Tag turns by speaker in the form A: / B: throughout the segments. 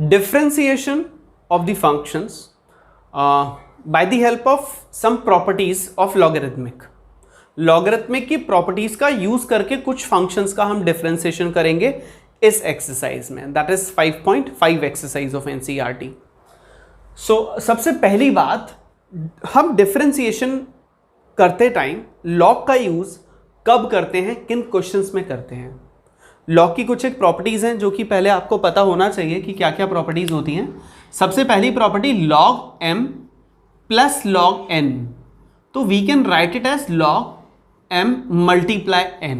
A: differentiation of the functions by the help of some properties of logarithmic. Logarithmic की properties का use करके कुछ functions का हम डिफरेंशिएशन करेंगे इस एक्सरसाइज में, that is 5.5 exercise of NCERT. So सबसे पहली बात, हम डिफरेंशिएशन करते टाइम लॉग का यूज कब करते हैं, किन क्वेश्चंस में करते हैं. लॉग की कुछ एक प्रॉपर्टीज हैं जो कि पहले आपको पता होना चाहिए कि क्या क्या प्रॉपर्टीज होती हैं. सबसे पहली property log m plus log n, तो we can write it as log m multiply n.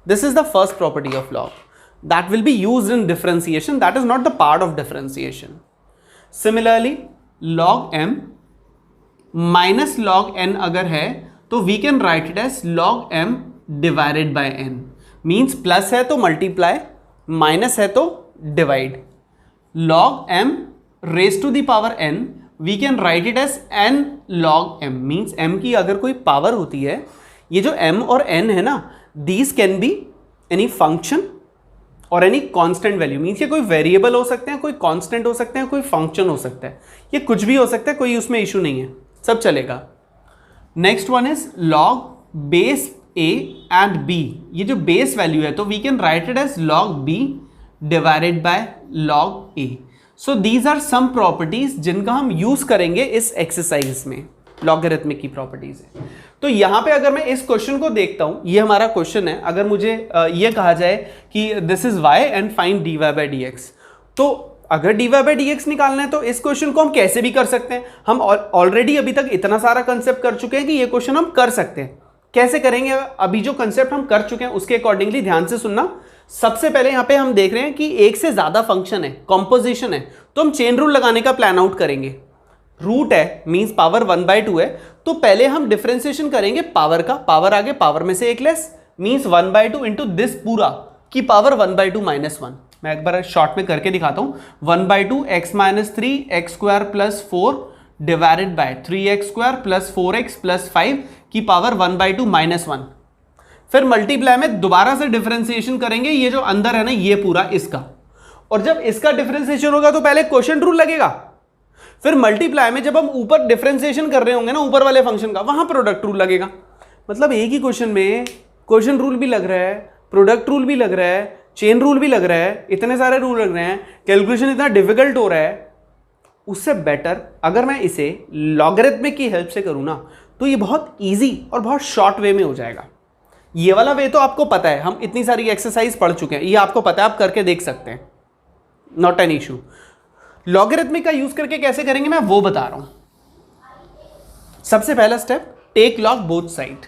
A: This is the first property of log that will be used in differentiation. That is not the part of differentiation. Similarly, log m minus log n अगर है तो we can write it as log m divided by n. Means plus है तो multiply, minus है तो divide. Log m raised to the power n, we can write it as n log m. Means m की अगर कोई power होती है, ये जो m और n है ना, these can be any function और any constant value. मीन्स ये कोई वेरिएबल हो सकते हैं, कोई कांस्टेंट हो सकते हैं, कोई फंक्शन हो सकता है, ये कुछ भी हो सकता है, कोई उसमें इशू नहीं है, सब चलेगा. Next one is log base a and b. ये जो बेस वैल्यू है तो we can write it as log b divided by log a. So these are some properties जिनका हम यूज करेंगे इस एक्सरसाइज में. लॉगरिथमिक की प्रॉपर्टीज है. तो यहां पे अगर मैं इस क्वेश्चन को देखता हूं, ये हमारा क्वेश्चन है, अगर मुझे ये कहा जाए कि this is y and find dy by dx, तो अगर dy बाई dx निकालना है तो इस क्वेश्चन को हम कैसे भी कर सकते हैं. हम ऑलरेडी अभी तक इतना सारा कंसेप्ट कर चुके हैं कि ये क्वेश्चन हम कर सकते हैं. कैसे करेंगे, अभी जो कंसेप्ट हम कर चुके हैं उसके अकॉर्डिंगली ध्यान से सुनना. सबसे पहले यहां पे हम देख रहे हैं कि एक से ज्यादा फंक्शन है, कॉम्पोजिशन है, तो हम चेन रूल लगाने का प्लान आउट करेंगे. रूट है मींस पावर 1/2 है, तो पहले हम डिफरेंशिएशन करेंगे पावर का. पावर आगे, पावर में से एक लेस, मींस 1/2 इंटू दिस पूरा की पावर 1/2 माइनस 1. मैं एक बार शॉर्ट में करके दिखाता हूं. 1/2 x minus 3 x square plus 4 divided by 3x square plus 4x plus 5 की पावर 1/2 माइनस 1. फिर मल्टीप्लाई में दोबारा से डिफरेंशिएशन करेंगे, ये जो अंदर है ना ये पूरा इसका, और जब इसका डिफरेंशिएशन होगा तो पहले क्वोशिएंट रूल लगेगा. फिर मल्टीप्लाई में जब हम ऊपर डिफरेंशिएशन कर रहे होंगे ना ऊपर वाले फंक्शन का, वहां प्रोडक्ट रूल लगेगा. मतलब एक ही क्वेश्चन में क्वोशिएंट रूल भी लग रहा है, प्रोडक्ट रूल भी लग रहा है, चेन रूल भी लग रहा है, इतने सारे रूल लग रहे हैं, कैलकुलेशन इतना डिफिकल्ट हो रहा है. उससे बेटर अगर मैं इसे लॉगरिथमिक की हेल्प से करूं ना, तो ये बहुत इजी और बहुत शॉर्ट वे में हो जाएगा. ये वाला वे तो आपको पता है, हम इतनी सारी एक्सरसाइज पढ़ चुके हैं, ये आपको पता है, आप करके देख सकते हैं, नॉट एन इशू. लॉगरिथमिक का यूज करके कैसे करेंगे मैं वो बता रहा हूं. सबसे पहला step, take log both side.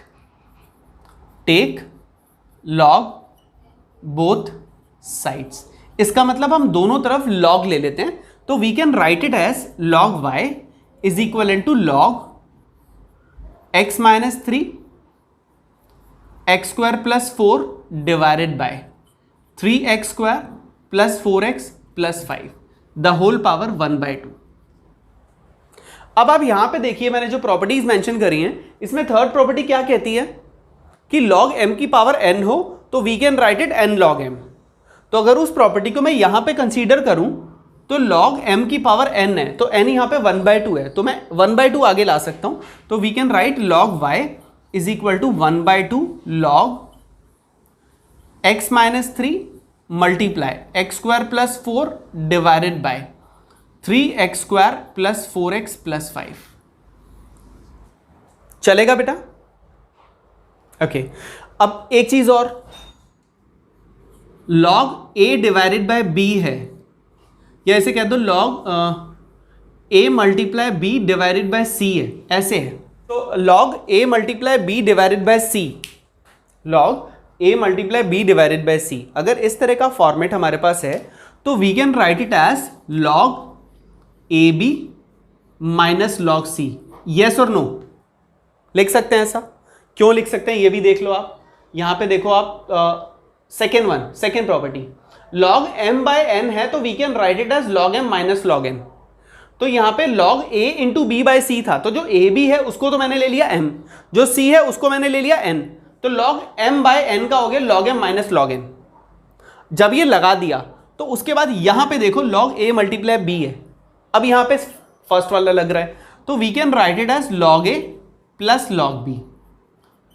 A: Take log both sides, इसका मतलब हम दोनों तरफ लॉग ले लेते हैं. तो we can write it as log y is equal to log x minus 3 x square plus 4 divided by 3x square plus 4x plus 5 the whole power 1/2. अब आप यहां पे देखिए, मैंने जो प्रॉपर्टीज मेंशन करी हैं, इसमें थर्ड प्रॉपर्टी क्या कहती है कि लॉग m की पावर n हो तो we can write it n log m. तो अगर उस प्रॉपर्टी को मैं यहां पे कंसीडर करूं तो log m की पावर n है, तो n यहां पे 1/2 है, तो मैं 1/2 आगे ला सकता हूं. तो we can write log y is equal to 1/2 log x minus 3 multiply x square plus 4 divided by 3x square plus 4x plus 5. चलेगा बेटा? ओके. अब एक चीज और, log a divided by b है, या ऐसे कह दो log a multiply b divided bye c है, ऐसे है. तो log a multiply b divided bye c, log a multiply b divided bye c, अगर इस तरह का फॉर्मेट हमारे पास है तो we can write it as log ab minus log c. Yes और नो लिख सकते हैं ऐसा? क्यों लिख सकते हैं ये भी देख लो आप. यहां पे देखो आप, second property, log m by n है तो we can write it as log m minus log n. तो यहां पे log a into b by c था, तो जो a b है उसको तो मैंने ले लिया m, जो c है उसको मैंने ले लिया n, तो log m बाय n का हो गया log m minus log n. जब ये लगा दिया तो उसके बाद यहां पे देखो log a मल्टीप्लाई b है, अब यहां पे फर्स्ट वाला लग रहा है, तो we can write it as log a plus log b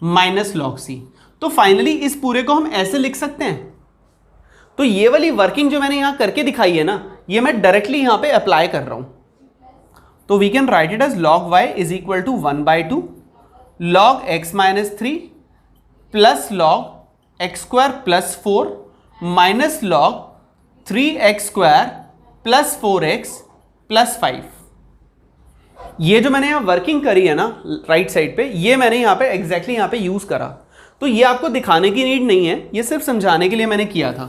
A: minus log c। तो फाइनली इस पूरे को हम ऐसे लिख सकते हैं। तो ये वाली वर्किंग जो मैंने यहां करके दिखाई है ना, ये मैं डायरेक्टली यहां पे अप्लाई कर रहा हूं। तो we can write it as log y is equal to 1/2 log x minus 3 plus log x square plus 4 minus log 3x square plus 4x plus 5। ये जो मैंने यहां वर्किंग करी है ना राइट साइड पे, ये मैंने यहां पे एग्जैक्टली यहां पे यूज करा। तो ये आपको दिखाने की नीड नहीं है, ये सिर्फ समझाने के लिए मैंने किया था।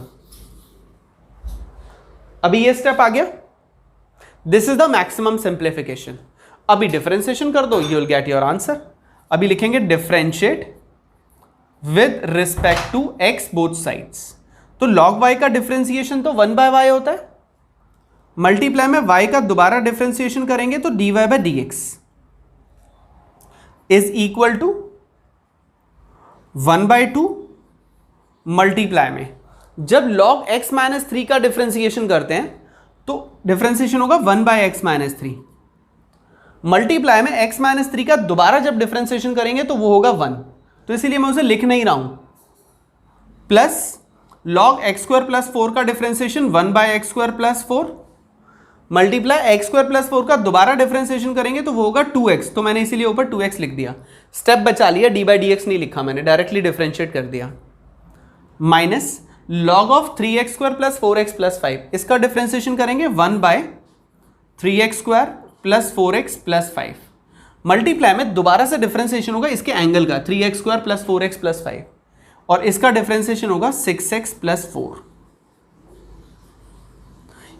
A: अभी ये स्टेप आ गया, this is the maximum simplification. अभी डिफरेंशिएशन कर दो, you will get your answer. अभी लिखेंगे differentiate with respect to x both sides. तो log y का डिफरेंशिएशन तो 1/y होता है, मल्टीप्लाई में y का दोबारा डिफरेंशिएशन करेंगे तो dy by dx is equal to 1/2 multiply में जब log x माइनस 3 का डिफरेंशिएशन करते हैं तो डिफरेंशिएशन होगा 1/x माइनस 3 मल्टीप्लाई में x माइनस 3 का दोबारा जब डिफरेंशिएशन करेंगे तो वो होगा 1। तो इसीलिए मैं उसे लिख नहीं रहा हूं। Plus log x square plus 4 का differentiation 1/x square plus 4 multiply x square plus 4 का दोबारा डिफरेंशिएशन करेंगे तो वो होगा 2x। तो मैंने इसीलिए ऊपर 2x लिख दिया, स्टेप बचा लिया, d/dx नहीं लिखा मैंने, डायरेक्टली डिफरेंशिएट कर दिया। Minus log of 3x square plus 4x plus 5, इसका डिफरेंशिएशन करेंगे 1/3x square plus 4x plus 5 multiply में दोबारा से डिफरेंशिएशन होगा इसके एंगल का 3x square plus 4x plus 5 और इसका डिफरेंशिएशन होगा 6x प्लस 4।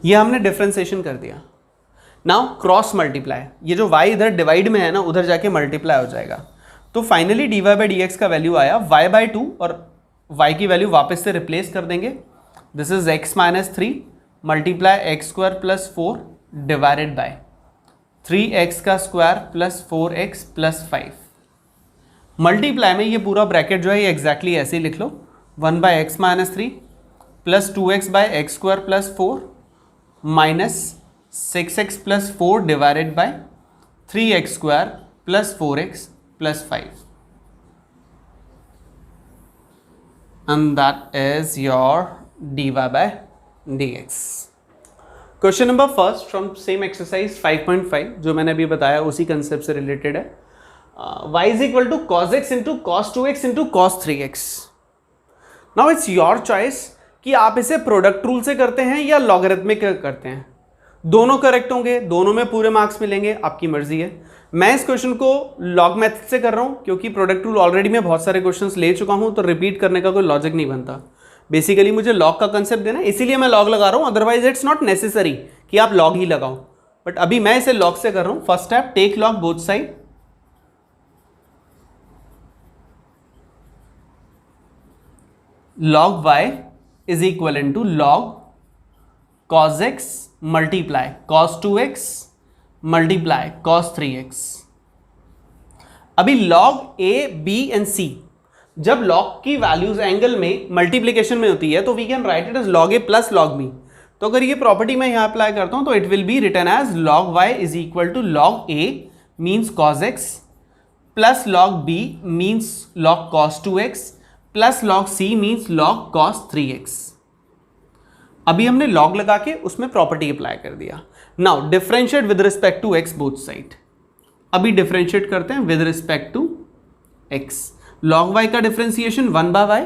A: ये हमने डिफरेंशिएशन कर दिया। नाउ क्रॉस मल्टीप्लाई, ये जो y इधर डिवाइड में है ना उधर जाके मल्टीप्लाई हो जाएगा। तो फाइनली dy बाई dx का वैल्यू आया y/2 और y की वैल्यू वापस से रिप्लेस कर देंगे। This is x minus 3 multiply x square plus 4 divided by 3x का square plus 4x plus 5 multiply में ये पूरा ब्रैकेट जो है ये एग्जैक्टली ऐसे ही लिख लो 1/x minus 3 plus 2x by x square plus 4 minus 6x plus 4 divided by 3x square plus 4x plus 5 and that is your dy by dx। Question number first from same exercise 5.5 जो मैंने अभी बताया उसी concept से related है। y is equal to cos x into cos 2x into cos 3x। Now it's your choice कि आप इसे प्रोडक्ट रूल से करते हैं या लॉगरिथमिक करते हैं। दोनों करेक्ट होंगे, दोनों में पूरे मार्क्स मिलेंगे, आपकी मर्जी है। मैं इस क्वेश्चन को लॉग मेथड से कर रहा हूं क्योंकि प्रोडक्ट रूल ऑलरेडी मैं बहुत सारे क्वेश्चंस ले चुका हूं, तो रिपीट करने का कोई लॉजिक नहीं बनता। बेसिकली मुझे लॉग का कंसेप्ट देना है, इसीलिए मैं लॉग लगा रहा हूं, अदरवाइज इट्स नॉट नेसेसरी कि आप लॉग ही लगाओ, बट अभी मैं इसे लॉग से कर रहा हूं। First step, take log both side. log y is equal to log cos x multiply cos 2x multiply cos 3x। अभी log a b and c जब log की वैल्यूज एंगल में मल्टीप्लीकेशन में होती है तो we can write it as log a plus log b। तो अगर ये प्रॉपर्टी मैं यहां अप्लाई करता हूं तो it will be written as log y is equal to log a means cos x plus log b means log cos 2x plus log c means log cos 3x। अभी हमने log लगा के उसमें property apply कर दिया। Now differentiate with respect to x both side. अभी differentiate करते हैं with respect to x। log y का डिफरेंशिएशन 1/y,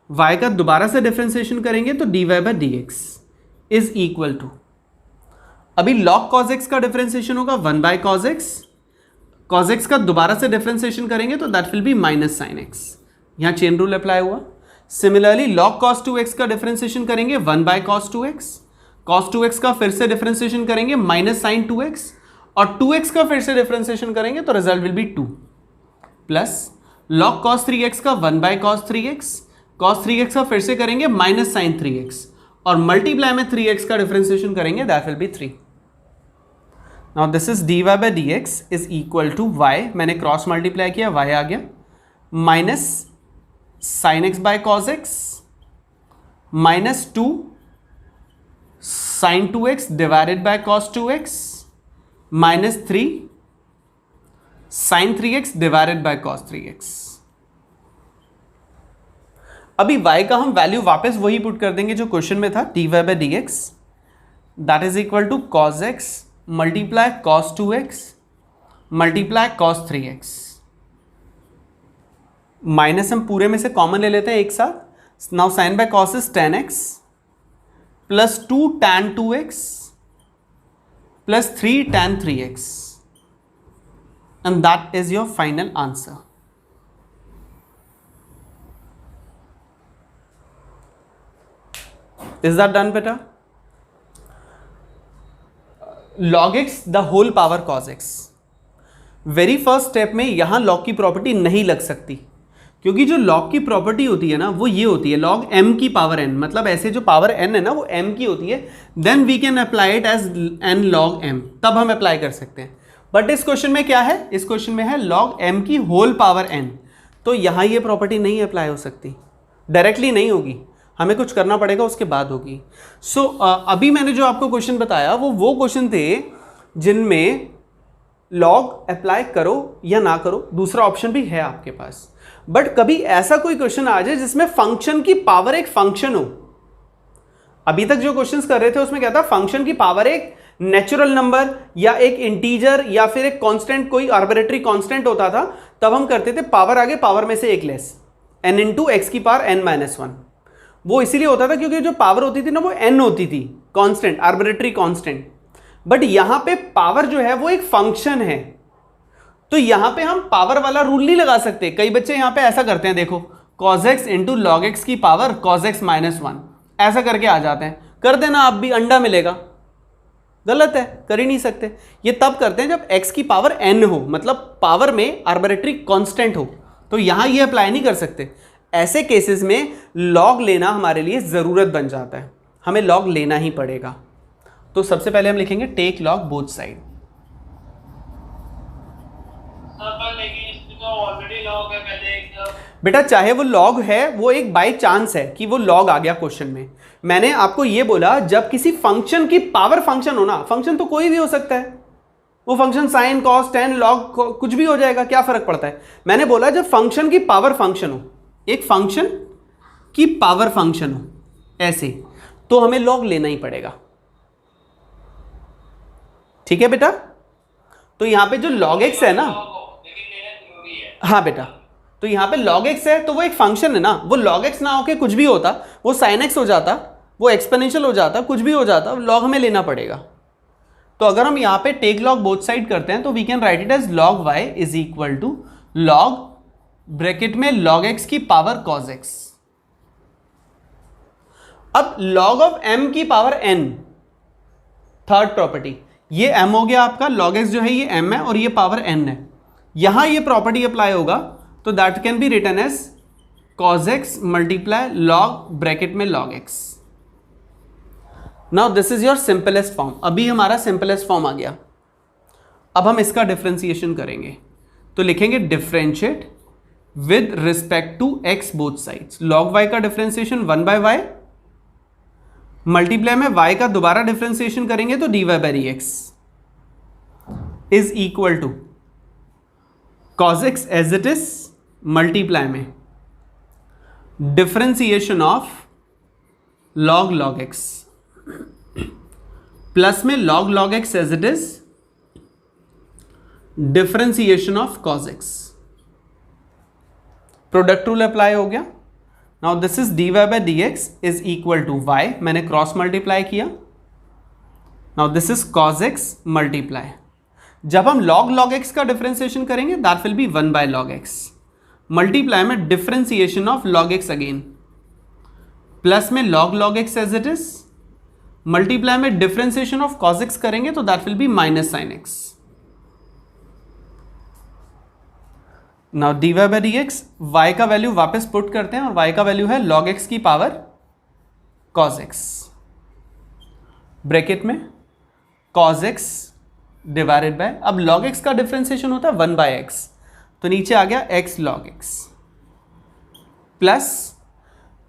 A: y का दोबारा से डिफरेंशिएशन करेंगे तो dy by dx is equal to, अभी log cos x का डिफरेंशिएशन होगा 1/cos x, cos x का दोबारा से डिफरेंशिएशन करेंगे तो that will be minus sine x, यहां चेन रूल अप्लाई हुआ। सिमिलरली log cos 2x का डिफरेंशिएशन करेंगे 1/cos 2x, cos 2x का फिर से डिफरेंशिएशन करेंगे माइनस साइन 2x और 2x का फिर से डिफरेंशिएशन करेंगे तो result will be 2 plus log cos 3x का 1/cos 3x, cos 3x का फिर से करेंगे माइनस साइन 3x और मल्टीप्लाई में 3x का डिफरेंशिएशन करेंगे that will be 3। Now this is dy by dx is equal to y, मैंने क्रॉस मल्टीप्लाई किया y आ गया, minus sine x by cos x minus 2 sine 2x divided by cos 2x minus 3 sine 3x divided by cos 3x। अभी y का हम value वापस वही put कर देंगे जो क्वेश्चन में था, dy by dx that is equal to cos x multiply cos 2x multiply cos 3x। Minus हम पूरे में से कॉमन ले लेते हैं एक साथ। Now sine by cos is tan x plus 2 tan 2x plus 3 tan 3x and that is your final answer. Is that done beta? log x the whole power cos x। Very first step में यहां log की property नहीं लग सकती, क्योंकि जो log की property होती है ना वो ये होती है log m की पावर n, मतलब ऐसे जो पावर n है ना वो m की होती है। Then we can apply it as n log m, तब हम अप्लाई कर सकते हैं। बट इस क्वेश्चन में क्या है, इस क्वेश्चन में है log m की होल पावर n, तो यहां ये प्रॉपर्टी नहीं अप्लाई हो सकती, डायरेक्टली नहीं होगी, हमें कुछ करना पड़ेगा, उसके बाद होगी। सो अभी मैंने जो आपको क्वेश्चन बताया वो क्वेश्चन थे जिनमें लॉग अप्लाई करो या ना करो, दूसरा ऑप्शन भी है आपके पास। बट कभी ऐसा कोई क्वेश्चन आ जाए जिसमें फंक्शन की पावर एक फंक्शन हो। अभी तक जो क्वेश्चंस कर रहे थे उसमें क्या था, फंक्शन की पावर एक नेचुरल नंबर या एक इंटीजर या फिर एक कांस्टेंट, कोई आर्बिट्रेटरी कांस्टेंट होता था, तब हम करते थे पावर आगे पावर में से एक लेस, n इंटू एक्स की पावर n-1। वो इसीलिए होता था क्योंकि जो पावर होती थी ना वो n होती थी, कांस्टेंट, आर्बिट्रेटरी कांस्टेंट। बट यहां पे पावर जो है वो एक फंक्शन है, तो यहां पे हम पावर वाला रूल नहीं लगा सकते। कई बच्चे यहां पे ऐसा करते हैं, देखो cos x into log x की पावर cos x -1 ऐसा करके आ जाते हैं। कर देना आप भी, अंडा मिलेगा। गलत है, कर ही नहीं सकते। ये तब करते हैं जब x की पावर n हो, मतलब पावर में आर्बिट्रेटरी कांस्टेंट हो, तो यहां ये अप्लाई नहीं कर सकते। ऐसे केसेस में लॉग लेना हमारे लिए जरूरत बन जाता है, हमें लॉग लेना ही पड़ेगा। तो सबसे पहले हम लिखेंगे टेक लॉग बोथ साइड। बेटा चाहे वो लॉग है, वो एक बाय चांस है कि वो लॉग आ गया क्वेश्चन में। मैंने आपको ये बोला जब किसी फंक्शन की पावर फंक्शन हो ना, फंक्शन तो कोई भी हो सकता है, वो function sine cos tan log कुछ भी हो जाएगा, क्या फर्क पड़ता है। मैंने बोला जब फंक्शन की पावर फंक्शन हो, एक फंक्शन की पावर फंक्शन हो ऐसे, तो हमें लॉग लेना ही पड़ेगा। ठीक है बेटा, तो यहां पे जो log x है ना, हाँ बेटा, तो यहां पे log x है तो वो एक फंक्शन है ना, वो log x ना होके कुछ भी होता, वो sin x हो जाता, वो एक्सपोनेंशियल हो जाता, कुछ भी हो जाता, log हमें लेना पड़ेगा। तो अगर हम यहां पे टेक लॉग बोथ साइड करते हैं तो we can write it as log y is equal to log bracket में log x की पावर cos x। अब log ऑफ m की पावर n, थर्ड प्रॉपर्टी, ये m हो गया आपका, log x जो है ये m है और ये पावर n है। यहां ये प्रॉपर्टी अप्लाई होगा तो that can be written as cos x multiply log bracket में log x। Now this is your simplest form. अभी हमारा सिंपलेस्ट फॉर्म आ गया। अब हम इसका डिफरेंशिएशन करेंगे, तो लिखेंगे differentiate with respect to x both sides. log y का डिफरेंशिएशन 1/y मल्टीप्लाई में y का दोबारा डिफरेंशिएशन करेंगे तो dy by dx is equal to cos x as it is multiply में differentiation of log x plus में log x as it is differentiation of cos x। Product rule apply हो गया। Now this is dy by dx is equal to y, मैंने cross multiply किया। Now this is cos x multiply, जब हम log x का differentiation करेंगे that will be 1/log x multiply में differentiation of log x again, plus में log x as it is multiply में differentiation of cos x करेंगे तो that will be minus sin x। Now dy by dx, y का value वापस put करते हैं और y का वैल्यू है log x की पावर cos x ब्रैकेट में cos x डिवाइडेड बाय, अब log x का डिफरेंशिएशन होता है 1/x, तो नीचे आ गया x log x plus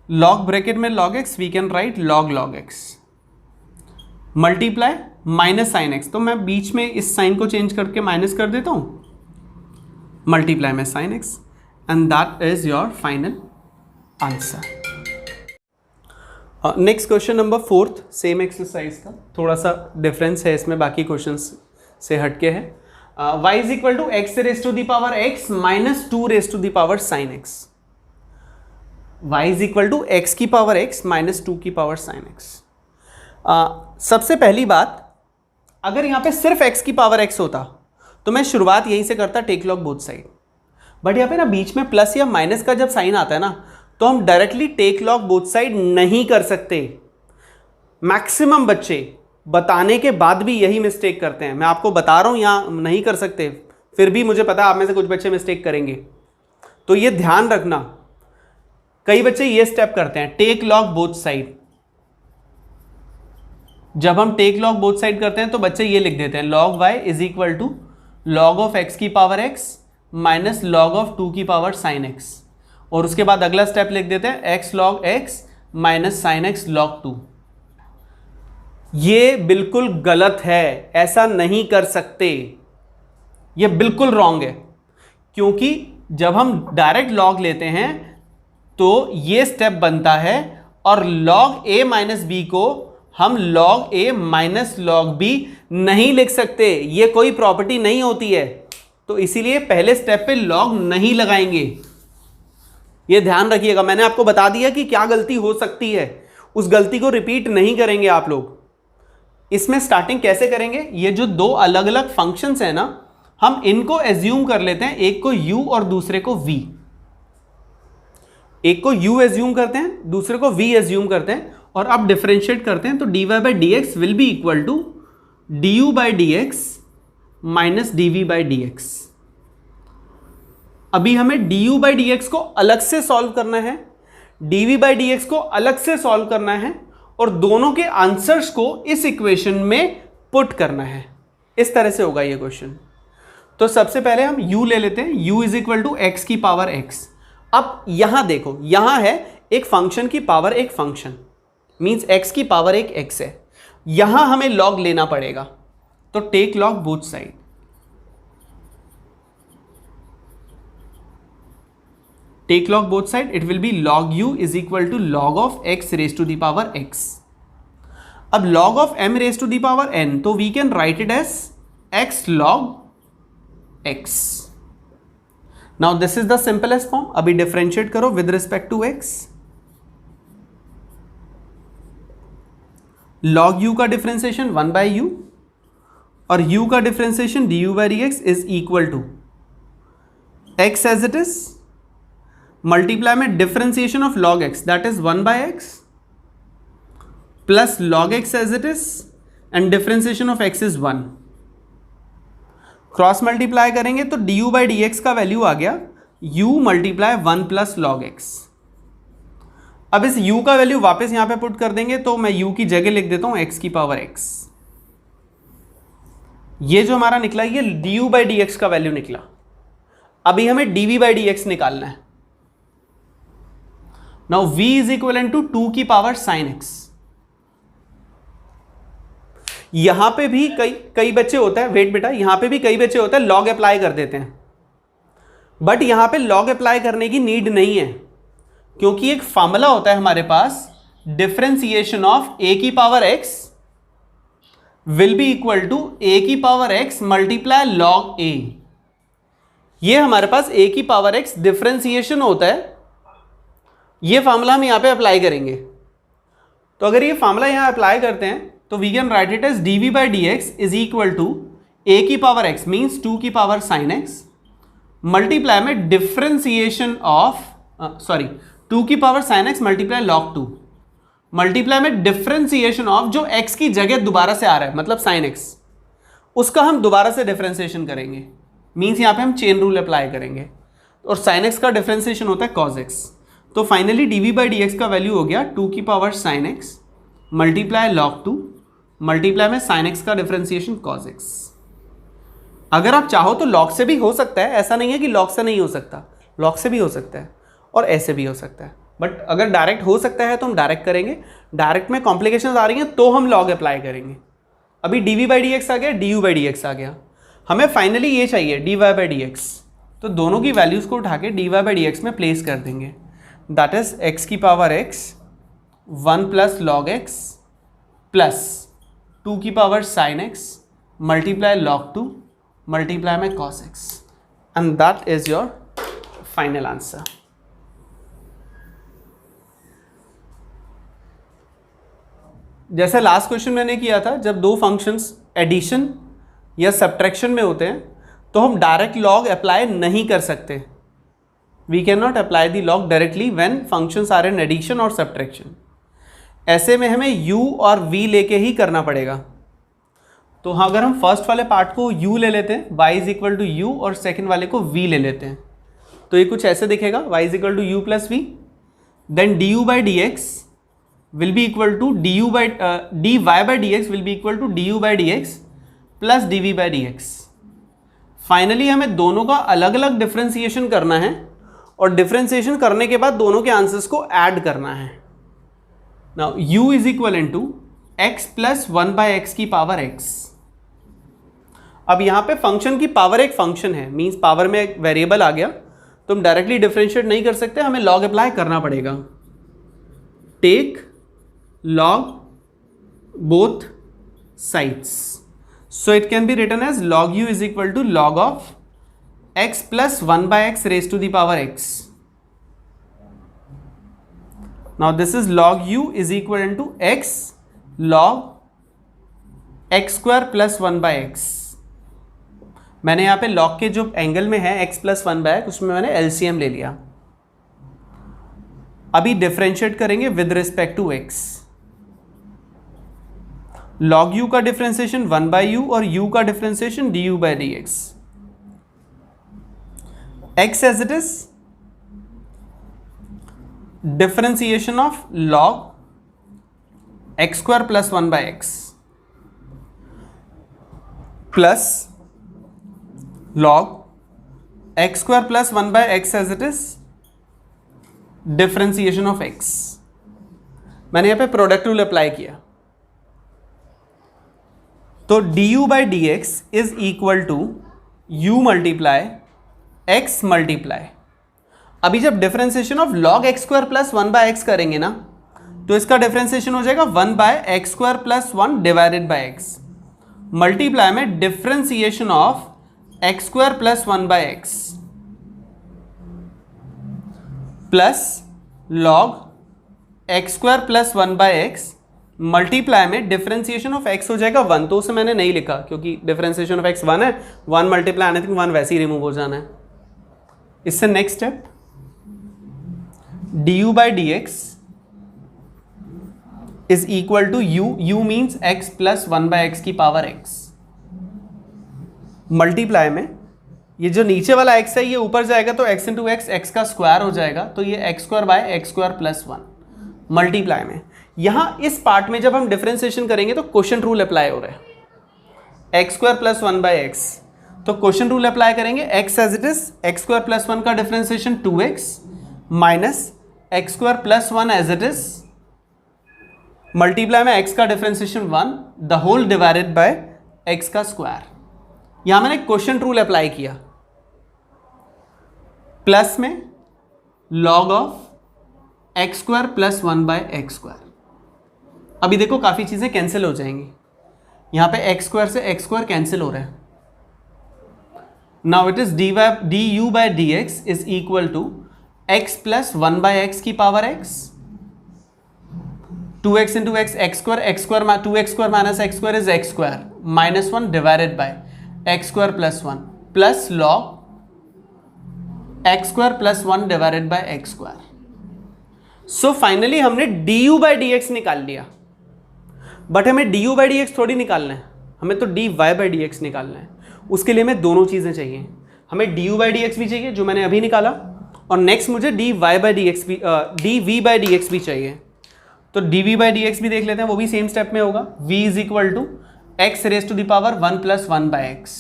A: log bracket में log x we can write log x। Multiply minus sine x, तो मैं बीच में इस साइन को चेंज करके माइनस कर देता हूँ, मल्टीप्लाई में sign x, and that is your final answer. Next question number 4th, same exercise का, थोड़ा सा डिफरेंस है इसमें बाकी क्वेश्चंस से हटके है। y is equal to x raise to the power x minus 2 raise to the power sine x। y is equal to x की पावर x माइनस 2 की पावर साइन x। सबसे पहली बात, अगर यहाँ पे सिर्फ x की पावर x होता तो मैं शुरुआत यहीं से करता, take log both side. But यहाँ पे ना बीच में प्लस या माइनस का जब साइन आता है ना, तो हम directly take log both side नहीं कर सकते। मैक्सिमम बच्चे बताने के बाद भी यही मिस्टेक करते हैं। मैं आपको बता रहा हूँ यहाँ नहीं कर सकते, फिर भी मुझे पता है आप में से कुछ बच्चे मिस्टेक करेंगे, तो ये ध्यान रखना। कई बच्चे ये स्टेप करते हैं, टेक लॉग बोथ साइड। जब हम टेक लॉग बोथ साइड करते हैं तो बच्चे ये लिख देते हैं, log y is equal to log of x की power x minus log of 2 की पावर साइन x, और उसके बाद अगला स्टेप लिख देते हैं x log x minus sine x log 2। ये बिल्कुल गलत है, ऐसा नहीं कर सकते, ये बिल्कुल रॉन्ग है। क्योंकि जब हम डायरेक्ट लॉग लेते हैं तो ये स्टेप बनता है, और लॉग a माइनस बी को हम log a minus log b नहीं लिख सकते, ये कोई प्रॉपर्टी नहीं होती है। तो इसीलिए पहले स्टेप पे लॉग नहीं लगाएंगे, ये ध्यान रखिएगा। मैंने आपको बता दिया कि क्या गलती हो सकती है, उस गलती को रिपीट नहीं करेंगे आप लोग। इसमें स्टार्टिंग कैसे करेंगे, ये जो दो अलग अलग फंक्शंस है ना, हम इनको एज्यूम कर लेते हैं, एक को u और दूसरे को v। एक को u एज्यूम करते हैं, दूसरे को v एज्यूम करते हैं, और अब डिफरेंशिएट करते हैं तो dy by D x will be equal to du by D x minus dv by D x. अभी हमें du बाई डी एक्स को अलग से सॉल्व करना है, dv बाई डी एक्स को अलग से सॉल्व करना है, और दोनों के आंसर्स को इस इक्वेशन में पुट करना है। इस तरह से होगा ये क्वेश्चन। तो सबसे पहले हम u ले लेते हैं, u is equal to x की पावर x। अब यहां देखो, यहां है एक फंक्शन की पावर एक फंक्शन, मींस x की पावर एक x है, यहां हमें लॉग लेना पड़ेगा। तो take log both side, take log both side, it will be log u is equal to log of x raise to the power x। अब log of m raise to the power n, तो we can write it as x log x। Now this is the simplest form. अभी differentiate करो with respect to x। log u का differentiation 1 by u, और u का differentiation du by D x is equal to x as it is, multiply में differentiation of log x that is 1 by x plus log x as it is, and differentiation of x is 1। Cross multiply करेंगे तो du by D x का value आ गया u multiply 1 plus log x। अब इस u का value वापस यहां पे पुट कर देंगे, तो मैं u की जगह लिख देता हूं x की पावर x। ये जो हमारा निकला ये du बाई डी एक्स का वैल्यू निकला। अभी हमें dv बाई डी एक्स निकालना है। Now v is equal to 2 की पावर साइन x। यहां पे भी कई बच्चे होता है, वेट बेटा, यहां पे भी कई बच्चे होता है लॉग अप्लाई कर देते हैं, बट यहां पे लॉग अप्लाई करने की नीड नहीं है, क्योंकि एक फॉर्मूला होता है हमारे पास, डिफरेंशिएशन ऑफ a की power x will be equal to a की power x multiply log a। ये हमारे पास a की पावर x डिफरेंशिएशन होता है, ये फॉर्मूला हम यहां पे अप्लाई करेंगे। तो अगर ये फॉर्मूला यहां अप्लाई करते हैं तो we can write it as dv by D x is equal to a की पावर x मीन्स 2 की पावर साइन x मल्टीप्लाई में डिफरेंशिएशन ऑफ 2 की power sine x multiply log 2 multiply में डिफरेंशिएशन ऑफ जो x की जगह दोबारा से आ रहा है, मतलब साइन x, उसका हम दोबारा से डिफरेंशिएशन करेंगे, मीन्स यहां पे हम चेन रूल अप्लाई करेंगे, और साइन x का डिफरेंशिएशन होता है cos x। तो finally dv by D x का वैल्यू हो गया 2 की power sine x multiply log 2 multiply में साइन x का डिफरेंशिएशन cos x। अगर आप चाहो तो log से भी हो सकता है, ऐसा नहीं है कि log से नहीं हो सकता, log से भी हो सकता है और ऐसे भी हो सकता है, बट अगर डायरेक्ट हो सकता है तो हम डायरेक्ट करेंगे। डायरेक्ट में कॉम्प्लिकेशंस आ रही हैं तो हम log अप्लाई करेंगे। अभी dv बाई डी एक्स आ गया, du बाई डी एक्स आ गया, हमें फाइनली ये चाहिए dy बाई डी एक्स। तो दोनों की वैल्यूज को उठा के dy बाई डी एक्स में प्लेस कर देंगे। दैट इज x की power x 1 plus log x plus 2 की power sine x multiply log 2 multiply में cos x, and that is your final answer. जैसे लास्ट क्वेश्चन मैंने किया था, जब दो फंक्शंस एडिशन या सब्ट्रैक्शन में होते हैं तो हम डायरेक्ट लॉग अप्लाई नहीं कर सकते। We can not apply the log directly when functions are in addition और सब्ट्रैक्शन। ऐसे में हमें u और v लेके ही करना पड़ेगा। तो हाँ, अगर हम फर्स्ट वाले पार्ट को u ले लेते हैं, y is equal to u, और सेकेंड वाले को v ले लेते हैं, तो ये कुछ ऐसे दिखेगा, y is equal to u plus v, then du by D x will be equal to dy by dx will be equal to du by dx plus dv by dx। Finally हमें दोनों का अलग अलग differentiation करना है और differentiation करने के बाद दोनों के आंसर्स को ऐड करना है। Now u is equal to x plus 1 by x की पावर x। अब यहाँ पे फंक्शन की पावर एक फंक्शन है, मीन्स पावर में एक वेरिएबल आ गया, तो हम डायरेक्टली डिफ्रेंशिएट नहीं कर सकते, हमें लॉग अप्लाई करना पड़ेगा। Take log both sides, so it can be written as log u is equal to log of x plus 1 by x raised to the power x। now this is log u is equal to x log x square plus 1 by x। मैंने यहाँ पे log के जो angle में है x plus 1 by x, उसमें मैंने LCM ले लिया। अभी डिफरेंशिएट करेंगे with respect to x। log u का डिफरेंशिएशन 1 बाई u और u का differentiation du by D x. x as it is differentiation of log x square plus 1 by x plus log x square plus 1 by x as it is differentiation of x। मैंने यहां पे product rule apply किया, तो du by D x is equal to u multiply x multiply. अभी जब differentiation of log x square plus 1 by x करेंगे ना, तो इसका डिफरेंशिएशन हो जाएगा 1 by x square plus 1 divided by x multiply में differentiation of x square plus 1 by x plus log x square plus 1 by x multiply में differentiation of x हो जाएगा 1। तो उसे मैंने नहीं लिखा क्योंकि डिफरेंशिएशन ऑफ x 1 है, 1 मल्टीप्लाई एनीथिंग 1 वैसे ही रिमूव हो जाना है। इससे next step du by D x is equal to u means x plus 1 by x की पावर x मल्टीप्लाई में ये जो नीचे वाला x है ये ऊपर जाएगा तो x इंटू एक्स x का स्क्वायर हो जाएगा, तो ये x square by x square plus 1 multiply में। यहां इस पार्ट में जब हम डिफरेंशिएशन करेंगे तो क्वोशिएंट रूल अप्लाई हो रहा है, x square plus 1 by x, तो क्वोशिएंट रूल अप्लाई करेंगे। x as it is x square plus 1 का differentiation 2x minus x square plus 1 as it is multiply में x का differentiation 1 the whole divided by x का square. यहां मैंने quotient rule apply किया, plus में log of x square plus 1 by x square. अभी देखो काफी चीजें कैंसिल हो जाएंगी, यहां पे x स्क्वायर से x स्क्वायर कैंसिल हो रहा है। Now it is du by d x is equal to x plus 1 by x की power x 2x into x x square 2x square minus x square is x square minus 1 divided by x square plus 1 plus log x square plus 1 divided by x square. So finally हमने du by D x निकाल लिया, but हमें du by D x थोड़ी निकालना है, हमें तो dy by D x निकालना है। उसके लिए हमें दोनों चीज़ें चाहिए, हमें du बाई डी एक्स भी चाहिए जो मैंने अभी निकाला, और नेक्स्ट मुझे dy बाई डी एक्स भी dv बाई डी एक्स भी चाहिए। तो dv बाई डी एक्स भी देख लेते हैं, वो भी सेम स्टेप में होगा। v is equal to x raise to the power 1 plus 1 by x.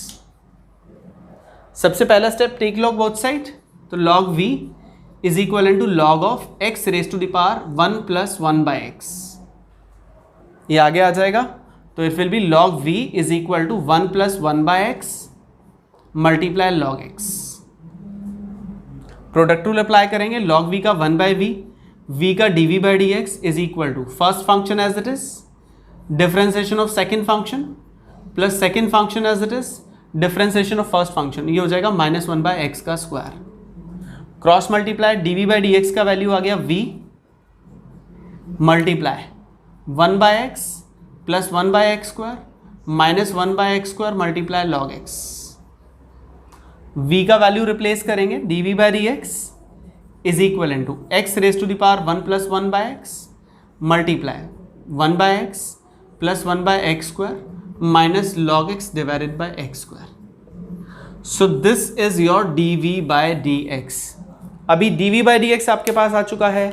A: सबसे पहला step take log both side, तो log v is equal to log of x raise to the power 1 plus 1 by x. ये आगे आ जाएगा, तो it will be log v is equal to 1 plus 1 by x multiply log x। Product rule apply करेंगे, log v का 1 by v का dv by D x is equal to first function as it is, differentiation of second function plus second function as it is, differentiation of first function, ये हो जाएगा -1 by x का square. Cross multiply dv by D x का value आ गया v multiply 1 by x plus 1 by x square minus 1 by x square multiply log x। v का value replace करेंगे, dv by D x is equal to x raise to the power 1 plus 1 by x multiply 1 by x plus 1 by x square minus log x divided by x square. So this is your dv by dx। अभी dv by dx आपके पास आ चुका है,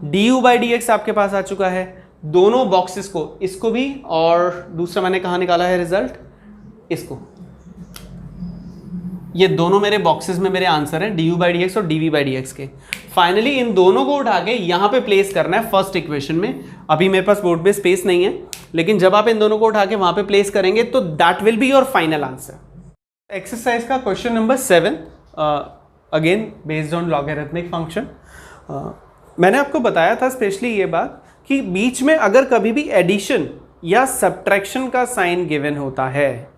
A: du bye dx आपके पास आ चुका है। दोनों boxes को, इसको भी और दूसरा मैंने कहाँ निकाला है रिजल्ट, इसको, ये दोनों मेरे बॉक्सेस में मेरे आंसर हैं du बाई dx और dv बाई dx के। फाइनली इन दोनों को उठा के यहाँ पे प्लेस करना है फर्स्ट इक्वेशन में। अभी मेरे पास बोर्ड पे स्पेस नहीं है, लेकिन जब आप इन दोनों को उठा के वहाँ पे प्लेस करेंगे तो that will be your final answer. Exercise का question number 7 again based on logarithmic function. मैंने आपको बताया था स्पेशली ये बात कि बीच में अगर कभी भी एडिशन या सब्ट्रैक्शन का साइन गिवन होता है,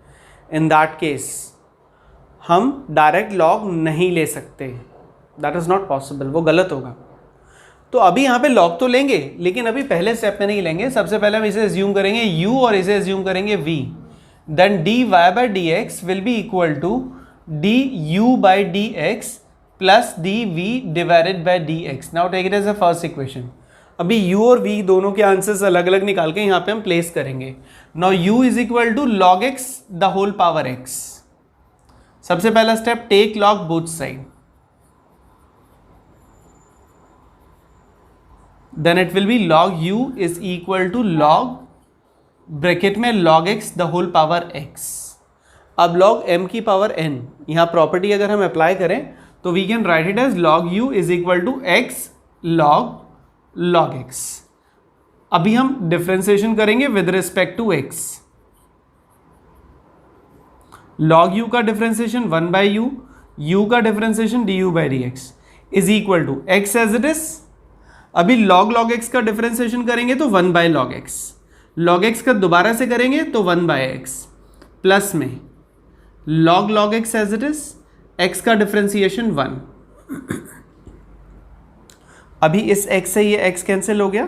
A: इन दैट केस हम डायरेक्ट लॉग नहीं ले सकते, दैट इज़ नॉट पॉसिबल, वो गलत होगा। तो अभी यहाँ पे लॉग तो लेंगे, लेकिन अभी पहले स्टेप में नहीं लेंगे। सबसे पहले हम इसे एज्यूम करेंगे u और इसे एज्यूम करेंगे v, then dy by D x will be equal to du by D x plus dv divided by D x. Now take it as a first equation. अभी u और v दोनों के answers अलग अलग निकाल के यहाँ पे हम प्लेस करेंगे। Now u is equal to log x the whole power x। सबसे पहला step, take log both side, then it will be log u is equal to log bracket में log x the whole power x। अब log m की power n, यहाँ property अगर हम apply करें तो we can write it as log u is equal to x log x। अभी हम डिफरेंशिएशन करेंगे with respect to x। log u का डिफरेंशिएशन 1 बाई u, u का differentiation du by D x is equal to x as it is. अभी log x का differentiation करेंगे तो 1 by log x का दोबारा से करेंगे तो 1 बाई x प्लस में log x as it is, x का डिफरेंशिएशन 1। अभी इस x से ये x कैंसिल हो गया,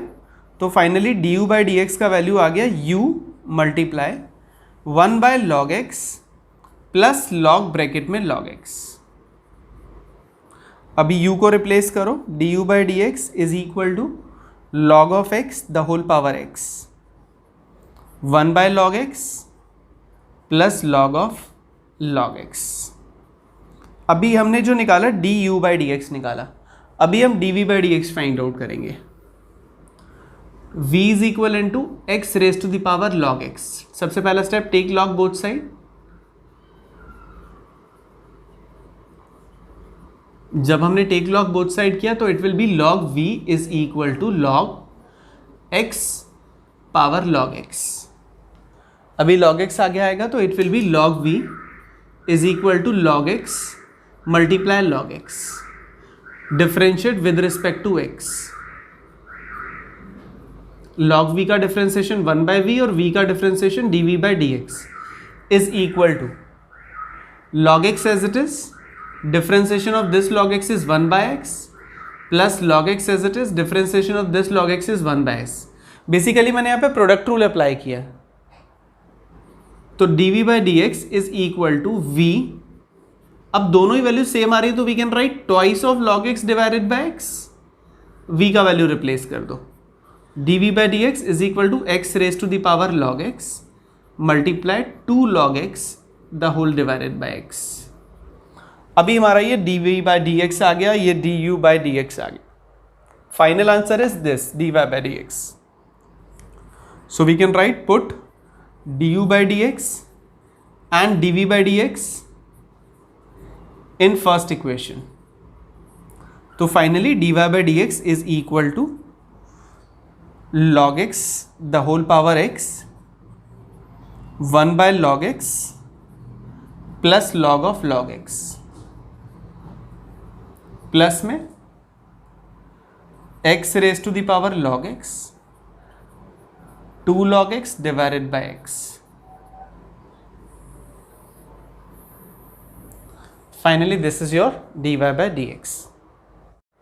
A: तो finally du by D x का वैल्यू आ गया u multiply 1 by log x plus log bracket में log x। अभी u को रिप्लेस करो, du by D x is equal to log of x the whole power x 1 by log x plus log of log x। अभी हमने जो निकाला du by D x निकाला, अभी हम dv by D x find out करेंगे। v is equal in to x raise to the power log x। सबसे पहला step, take log both side. जब हमने टेक log बोथ साइड किया तो it will be log v is equal to log x power log x। अभी log x आगे आएगा तो it will be log v is equal to log x multiply log x, differentiate with respect to x। log v का differentiation 1 by v और v का differentiation dv by D x is equal to log x as it is, differentiation of this log x is 1 by x plus log x as it is, differentiation of this log x is 1 by s। Basically मैंने यहाँ पे product rule apply किया, तो dv by dx is equal to v। अब दोनों ही value same आ रही है तो we can write twice of log x divided by x। v का वैल्यू रिप्लेस कर दो, dv by dx is equal to x raised to the power log x multiplied 2 log x the whole divided by x। अभी हमारा ये dv by D x आ गया, ये du by D x आ गया। Final answer is this dy by D x. So we can write put du by D x and dv by D x in first equation. तो finally dy by D x is equal to log x the whole power x 1 by log x plus log of log x plus में x raise to the power log x 2 log x divided by x. Finally, this is your dy by dx.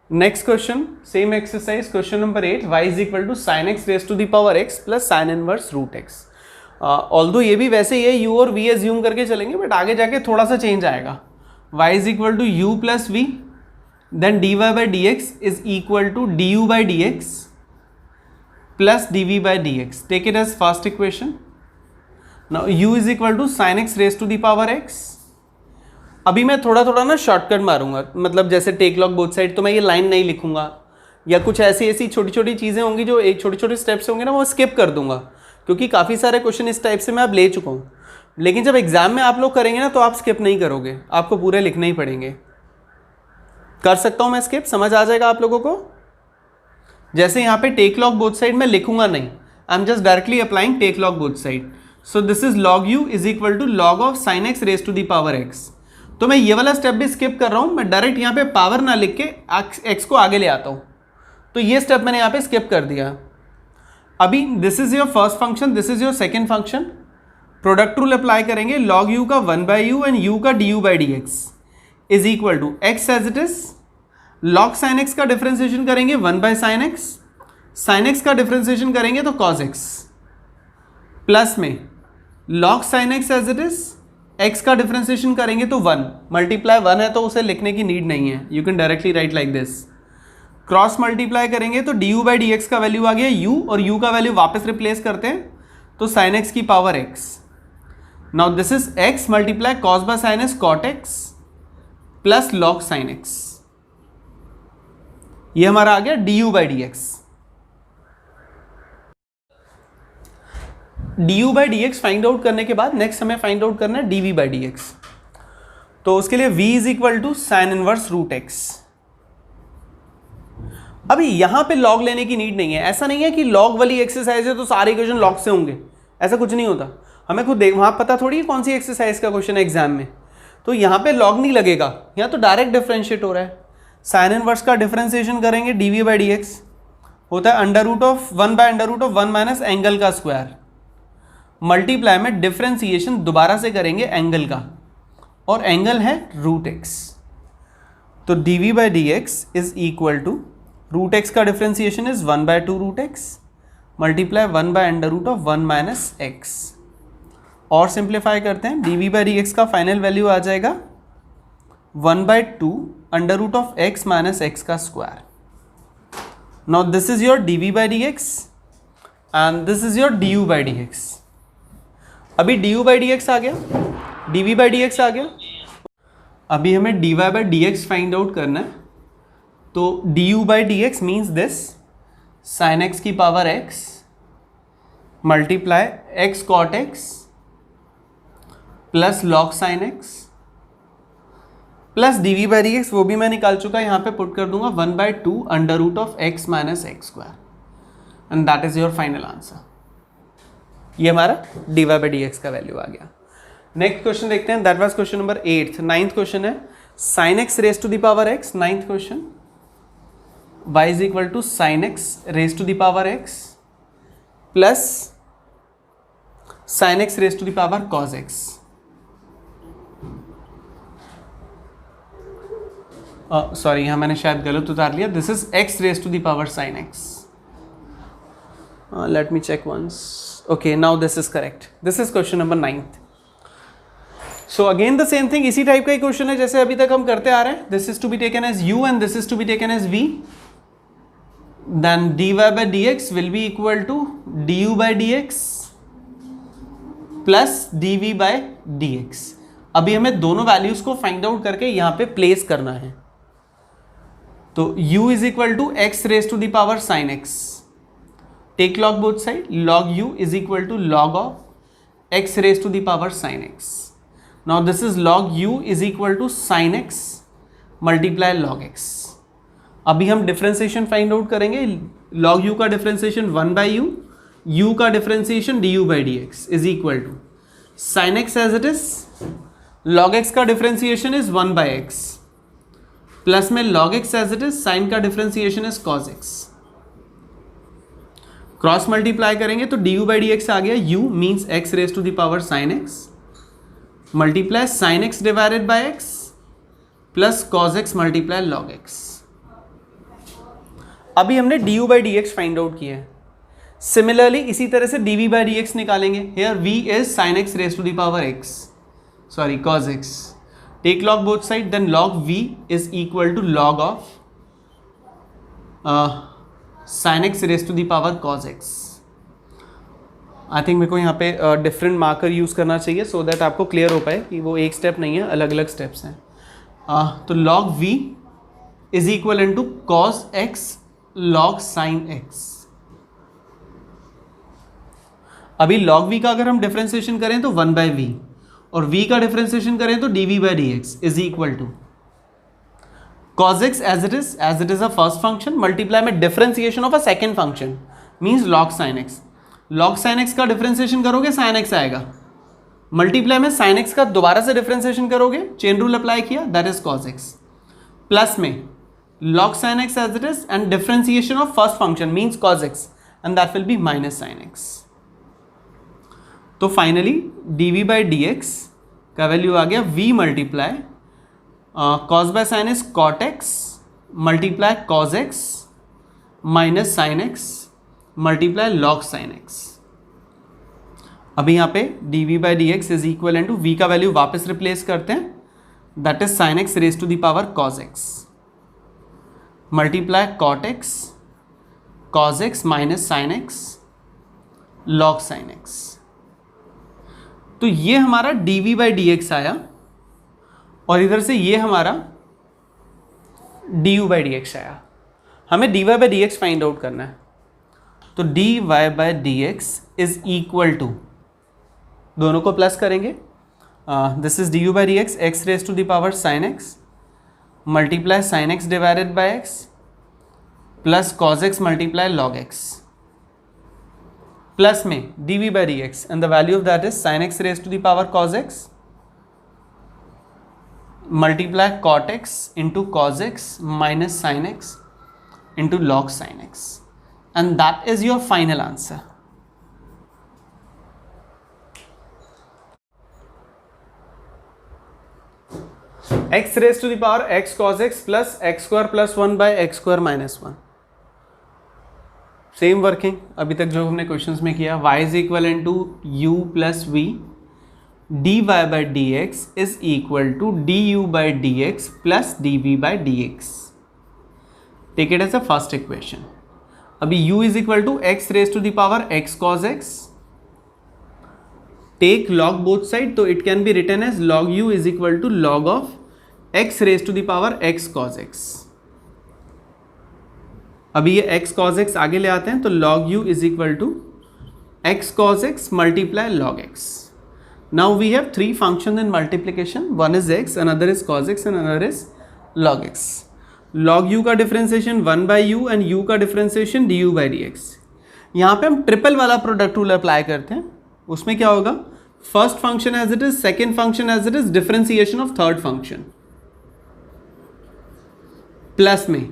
A: Next question, same exercise, question number 8. Y is equal to sin x raised to the power x plus sin inverse root x. Although ये भी वैसे ही है, u और v assume करके चलेंगे, but आगे जाके थोड़ा सा चेंज आएगा. Y is equal to u plus v, then dy by dx is equal to du by dx plus dv by dx. Take it as first equation. Now u is equal to sin x raised to the power x. अभी मैं थोड़ा थोड़ा ना shortcut मारूंगा, मतलब जैसे take log both side, तो मैं ये लाइन नहीं लिखूंगा या कुछ ऐसी छोटी छोटी चीज़ें होंगी जो एक छोटे छोटे स्टेप्स होंगे ना, वो स्किप कर दूंगा, क्योंकि काफ़ी सारे क्वेश्चन इस टाइप से मैं अब ले चुका हूँ. लेकिन जब एग्जाम में आप लोग करेंगे ना, तो आप स्किप नहीं करोगे, आपको पूरे लिखने ही पड़ेंगे. कर सकता हूँ मैं स्किप, समझ आ जाएगा आप लोगों को. जैसे यहाँ पे टेक लॉग बोथ साइड मैं लिखूंगा नहीं, I am just directly applying take log both side. So this is log u is equal to log of sine x raise to the power x. तो मैं ये वाला स्टेप भी skip कर रहा हूँ, मैं डायरेक्ट यहाँ पे पावर ना लिख के एक्स को आगे ले आता हूँ. तो ये स्टेप मैंने यहाँ पे स्किप कर दिया. अभी this is your first function, this is your second function. Product rule apply करेंगे. लॉग यू का 1 बाई यू एंड यू का d you by D x is equal to x as it is. Log sine x का differentiation करेंगे 1 by sine x. Sine x का differentiation करेंगे तो cos x plus में log sine x as it is. x का differentiation करेंगे तो 1 multiply 1 है तो उसे लिखने की नीड नहीं है, you can directly right like this. Cross multiply करेंगे तो D you by D x का वैल्यू आ गया u, और u का वैल्यू वापस रिप्लेस करते हैं तो साइन एक्स की power x. Now this is x multiply cos by sine x cot x plus log sine x. ये हमारा आ गया d you by D x. D you by D x find out करने के बाद next हमें find out करना है d we by D x. तो उसके लिए v is equal to sine inverse root x. अभी यहां पे लॉग लेने की नीड नहीं है. ऐसा नहीं है कि लॉग वाली एक्सरसाइज है तो सारे इक्वेशन लॉग से होंगे, ऐसा कुछ नहीं होता. हमें खुद वहां पता थोड़ी है कौन सी एक्सरसाइज का क्वेश्चन है एग्जाम में, तो यहां पे लॉग नहीं लगेगा, यहां तो डायरेक्ट डिफरेंशिएट हो रहा है. साइन इनवर्स का डिफरेंशिएशन करेंगे d we by D x होता है under root of 1 by under root of 1 minus angle का स्क्वायर. मल्टीप्लाई में डिफरेंशिएशन दोबारा से करेंगे एंगल का, और एंगल है रूट एक्स. तो d we by D x is equal to root x का differentiation is 1 by 2 root x multiply 1 by under root of 1 minus x. और सिंप्लीफाई करते हैं, d we by D x का final value आ जाएगा 1 by 2 under root of x minus x का square. Now this is your d we by D x and this is your d you by D x. अभी d you by D x आ गया, d we by D x आ गया. अभी हमें d Y by D x find out करना है. तो D you by D x means this sine x की power x multiply x cot x plus log sine x plus D we by D x, वो भी मैं निकाल चुका, यहाँ पे पुट कर दूंगा 1 by 2 under root of x minus x square, and that is your final answer. ये हमारा d Y by D x का वैल्यू आ गया. नेक्स्ट क्वेश्चन देखते हैं, that was question number 8. 9th question है sine x raise to the power x. 9th question y is equal to sine x raise to the power x plus sine x raise to the power cos x. Sorry, यहाँ मैंने शायद गलत उतार लिया. This is x raise to the power sine x. Let me check once. Okay, now this is correct. This is question number 9th. So again the same thing, इसी type का ही question है जैसे अभी तक हम करते आ रहे हैं. This is to be taken as u and this is to be taken as v. Then dy by dx will be equal to du by dx plus dv by dx. अभी हमें दोनों वैल्यूज को find out करके यहाँ पे place करना है. तो u is equal to x raised to the power sin x. Take log both side. Log u is equal to log of x raised to the power sin x. Now this is log u is equal to sin x multiply log x. अभी हम differentiation find out करेंगे. log u का differentiation 1 by u, u का differentiation du by dx is equal to sine x as it is, log x का differentiation is 1/x, plus में log x as it is, sine का differentiation is cos x. Cross multiply करेंगे तो D you by D x आ गया, u means x raise to the power sine x multiply sine x divided by x plus cos x multiply log x. अभी हमने d you by D x find out किया है। Similarly इसी तरह से d we by D x निकालेंगे। Here v is sine x raise to the power x, sorry cos x. Take log both side, then log v is equal to log of sin x raised to the power cos x। I think मेरे को यहाँ पे different marker use करना चाहिए so that आपको clear हो पाए कि वो एक स्टेप नहीं है, अलग अलग स्टेप्स हैं। तो log v is equal in to cos x log sine x. अभी log v का अगर हम डिफरेंशिएशन करें तो 1/v, और v का डिफरेंशिएशन करें तो dv by D x is equal to cos x as it is a first function multiply में differentiation of a second function means log sin x। log sin x का differentiation करोगे sin x आएगा, multiply में sin x का दोबारा से differentiation करोगे, chain rule apply किया, that is cos x, plus में log sin x as it is and differentiation of first function means cos x and that will be minus sin x। तो finally dv by D x का value आ गया v multiply cos by sine is cot x multiply cos x minus sine x multiply log sine x. अभी यहाँ पे dv by D x is equal to v का value वापस replace करते हैं, that is sine x raise to the power cos x multiply cot x cos x minus sine x log sine x. तो ये हमारा dv by D x आया और इधर से ये हमारा du बाई डी एक्स आया। हमें dy by D x find out करना है, तो dy by D x is equal to, दोनों को प्लस करेंगे, this is du by D x x raise to the power sine x multiply sine x divided by x plus cos x multiply log x, plus में dv by D x and the value of that is sine x raise to the power cos x multiply cot x into cos x minus sine x into log sine x, and that is your final answer. X raise to the power x cos x plus x square plus 1 by x square minus 1। Same working अभी तक जो हमने questions में किया, y is equal in to u plus v, d Y by D x is equal to d you by D x plus D we by D x. Take it as a first equation. अभी u is equal to x raise to the power x cos x, take log both side, तो it can be written as log u is equal to log of x raise to the power x cos x. अभी ये x cos x आगे ले आते हैं तो log u is equal to x cos x multiply log x। Now we have three function in multiplication, one is x, another is cos x and another is log x। log u का differentiation 1/u and u का differentiation du by D x. यहाँ पे हम triple वाला product rule apply करते हैं, उसमें क्या होगा, first function as it is, second function as it is, differentiation of third function, plus में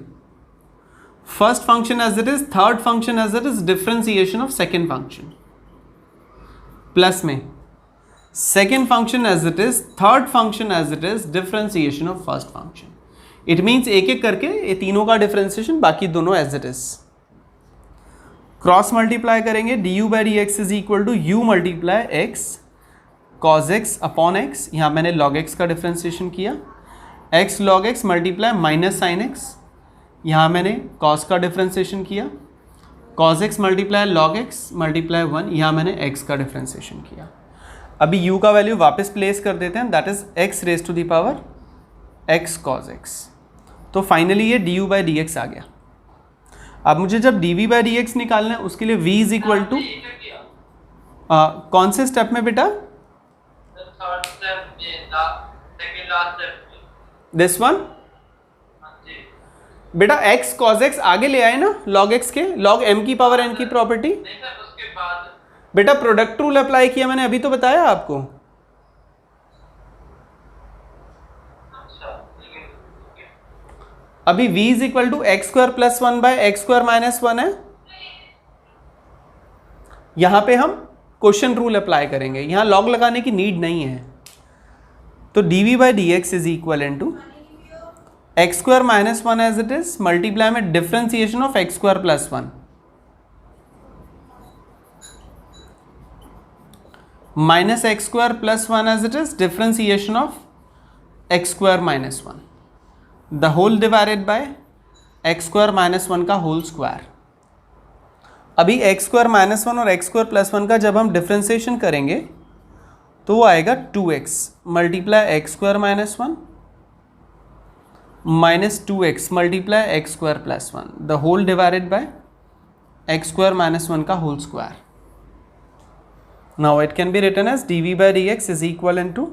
A: first function as it is, third function as it is, differentiation of second function, plus में second function as it is, third function as it is, differentiation of first function. It means एक एक करके ये तीनों का differentiation, बाकी दोनों as it is. Cross multiply करेंगे, d you by D x is equal to u multiply x cos x upon x, यहाँ मैंने लॉग एक्स का डिफरेंशिएशन किया, x log x multiply minus sine x, यहाँ मैंने cos का differentiation किया, cos x multiply log x multiply 1, यहाँ मैंने एक्स का डिफरेंशिएशन किया। अभी u का वैल्यू वापस प्लेस कर देते हैं, that is x raise to the power x cos x। तो फाइनली ये du बाई डी एक्स आ गया। अब मुझे जब dv बाई डी एक्स निकालना है उसके लिए v इज इक्वल टू, कौन से स्टेप में बेटा, दिस वन बेटा, x cos x आगे ले आए ना log x के, log m की पावर n की प्रॉपर्टी। बेटा प्रोडक्ट रूल अप्लाई किया मैंने, अभी तो बताया आपको। अभी v is equal to x square plus 1 by x square minus 1 है। यहां पे हम क्वेश्चन रूल अप्लाई करेंगे, यहां लॉग लगाने की नीड नहीं है। तो dv by D x is equal in to x square minus 1 as it is multiply में differentiation of x square plus 1 minus x square plus 1 as it is differentiation of x square minus 1 the whole divided by x square minus 1 का whole square. अभी x square minus 1 और x square plus 1 का जब हम differentiation करेंगे तो वो आएगा 2x multiply x square minus 1 minus 2x multiply x square plus 1 the whole divided by x square minus 1 का whole square. Now it can be written as dv by D x is equal in to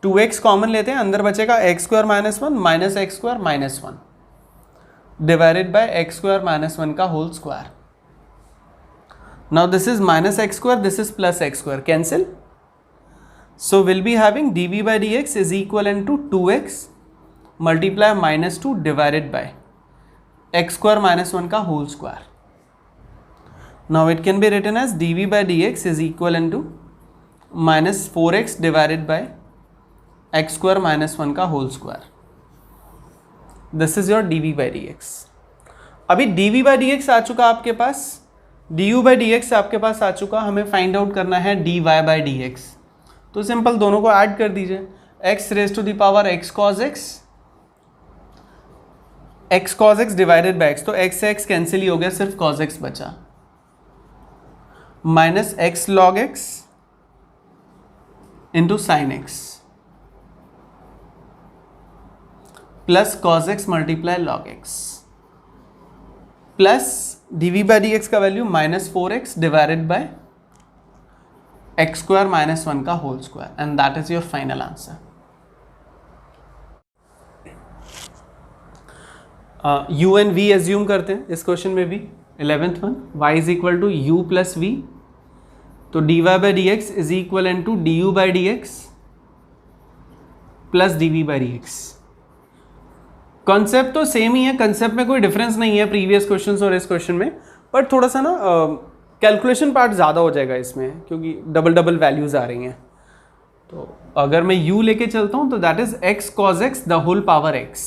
A: 2x common लेते हैं, अंदर बचेगा x square minus 1 minus x square minus 1 divided by x square minus 1 का whole square. Now this is minus x square, this is plus x square, cancel. So we'll be having dv by dx is equivalent to 2x multiply minus 2 divided by x square minus 1 का whole square. Now it can be written as dv by dx is equivalent to minus 4x divided by x square minus 1 का whole square. This is your dv by dx. अभी dv by dx आ चुका आपके पास, du by dx आपके पास आ चुका, हमें find out करना है dy by dx। तो सिंपल दोनों को ऐड कर दीजिए, x raise to the power x cos x divided by x, तो x से x कैंसिल ही हो गया, सिर्फ cos x बचा, minus x log x into sine x plus cos x multiply log x plus dv by D x का value minus 4x divided by x square minus 1 का whole square and that is your final answer. u and v assume करते हैं इस question में भी, 11th one, y is equal to u plus v, तो dy by D x is equal N to du by D x plus dv by D x. Concept तो same ही है, concept में कोई डिफरेंस नहीं है प्रीवियस क्वेश्चन और इस क्वेश्चन में, बट थोड़ा सा ना कैलकुलेशन पार्ट ज़्यादा हो जाएगा इसमें, क्योंकि डबल डबल वैल्यूज़ आ रही हैं। तो अगर मैं u लेके चलता हूँ तो that is x cos x the whole power x,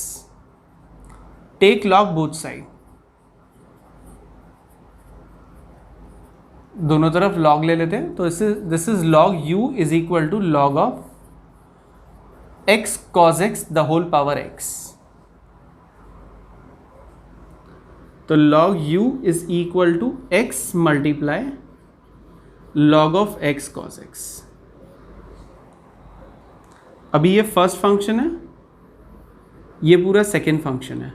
A: take log both side, दोनों तरफ लॉग ले लेते हैं, तो this is log u is equal to log of x cos x the whole power x। तो log u is equal to x multiply log of x cos x। अभी ये first function है, ये पूरा सेकेंड फंक्शन है,